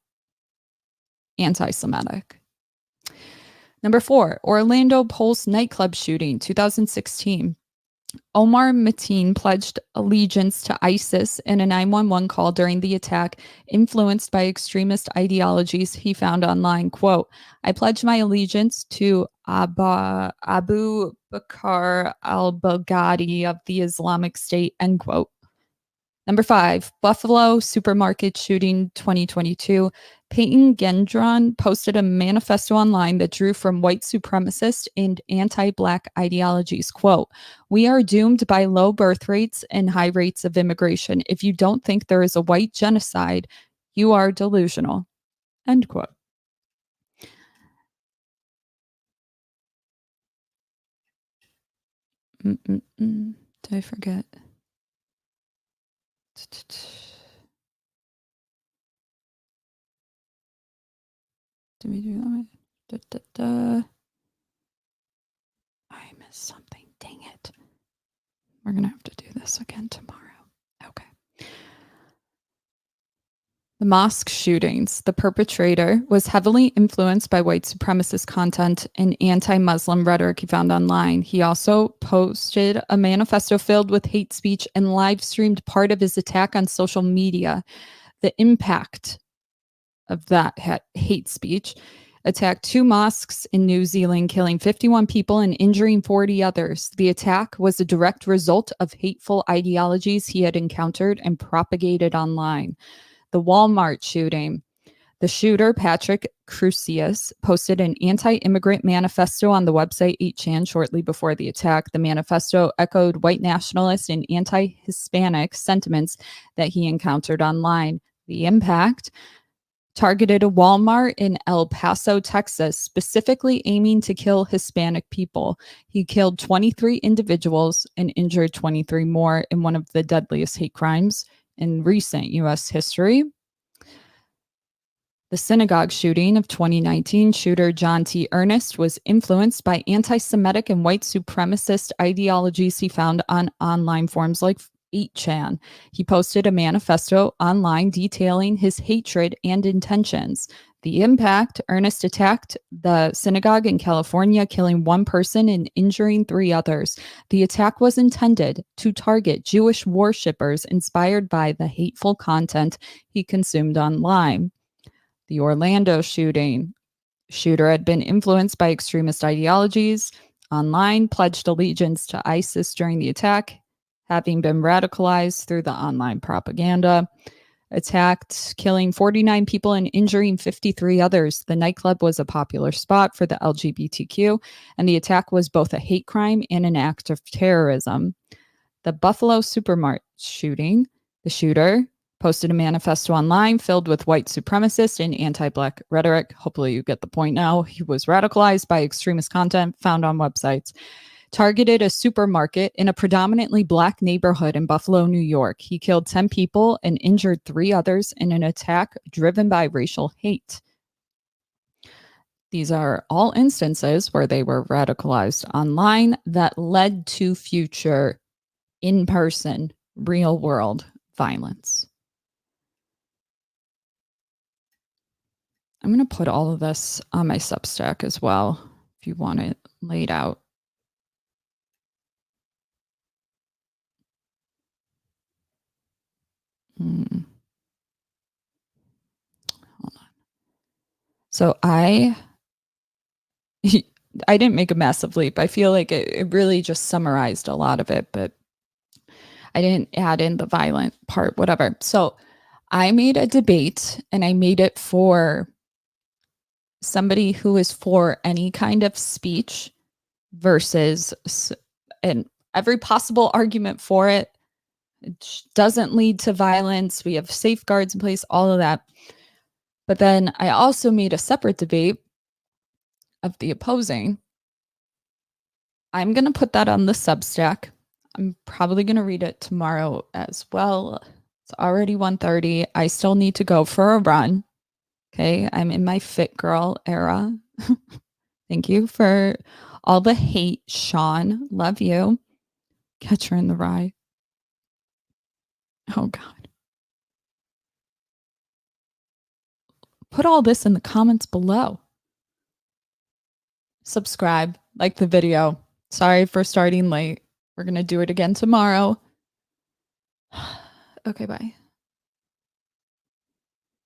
anti-Semitic. Number 4, Orlando Pulse nightclub shooting 2016. Omar Mateen pledged allegiance to ISIS in a 911 call during the attack, influenced by extremist ideologies he found online. Quote, "I pledge my allegiance to Abu Bakr al-Baghdadi of the Islamic State." End quote. Number 5, Buffalo supermarket shooting 2022. Peyton Gendron posted a manifesto online that drew from white supremacist and anti-Black ideologies. Quote, "We are doomed by low birth rates and high rates of immigration. If you don't think there is a white genocide, you are delusional." End quote. Did I forget? Did we do that? I missed something. Dang it. We're going to have to do this again tomorrow. Okay. The mosque shootings. The perpetrator was heavily influenced by white supremacist content and anti-Muslim rhetoric he found online. He also posted a manifesto filled with hate speech and live streamed part of his attack on social media. The impact of that hate speech attacked 2 mosques in New Zealand, killing 51 people and injuring 40 others. The attack was a direct result of hateful ideologies he had encountered and propagated online. The Walmart shooting. The shooter, Patrick Crusius, posted an anti-immigrant manifesto on the website 8chan shortly before the attack. The manifesto echoed white nationalist and anti-Hispanic sentiments that he encountered online. The impact targeted a Walmart in El Paso, Texas, specifically aiming to kill Hispanic people. He killed 23 individuals and injured 23 more in one of the deadliest hate crimes in recent U.S. history. The synagogue shooting of 2019, shooter John T. Ernest was influenced by anti-Semitic and white supremacist ideologies he found on online forums like 8chan. He posted a manifesto online detailing his hatred and intentions. The impact: Ernest attacked the synagogue in California, killing 1 person and injuring 3 others. The attack was intended to target Jewish worshippers inspired by the hateful content he consumed online. The Orlando shooting. Shooter had been influenced by extremist ideologies online, pledged allegiance to ISIS during the attack, having been radicalized through the online propaganda. Attacked, killing 49 people and injuring 53 others. The nightclub was a popular spot for the LGBTQ, and the attack was both a hate crime and an act of terrorism. The Buffalo supermarket shooting. The shooter posted a manifesto online filled with white supremacist and anti-Black rhetoric. Hopefully you get the point now. He was radicalized by extremist content found on websites. Targeted a supermarket in a predominantly Black neighborhood in Buffalo, New York. He killed 10 people and injured 3 others in an attack driven by racial hate. These are all instances where they were radicalized online that led to future in-person, real-world violence. I'm going to put all of this on my Substack as well, if you want it laid out. Hold on. So I didn't make a massive leap. I feel like it really just summarized a lot of it, but I didn't add in the violent part, whatever. So I made a debate, and I made it for somebody who is for any kind of speech versus, and every possible argument for it. It doesn't lead to violence. We have safeguards in place, all of that. But then I also made a separate debate of the opposing. I'm going to put that on the Substack. I'm probably going to read it tomorrow as well. It's already 1:30. I still need to go for a run. Okay. I'm in my fit girl era. Thank you for all the hate, Sean. Love you. Catch her in the Rye. Oh, God. Put all this in the comments below. Subscribe, like the video. Sorry for starting late. We're going to do it again tomorrow. Okay, bye.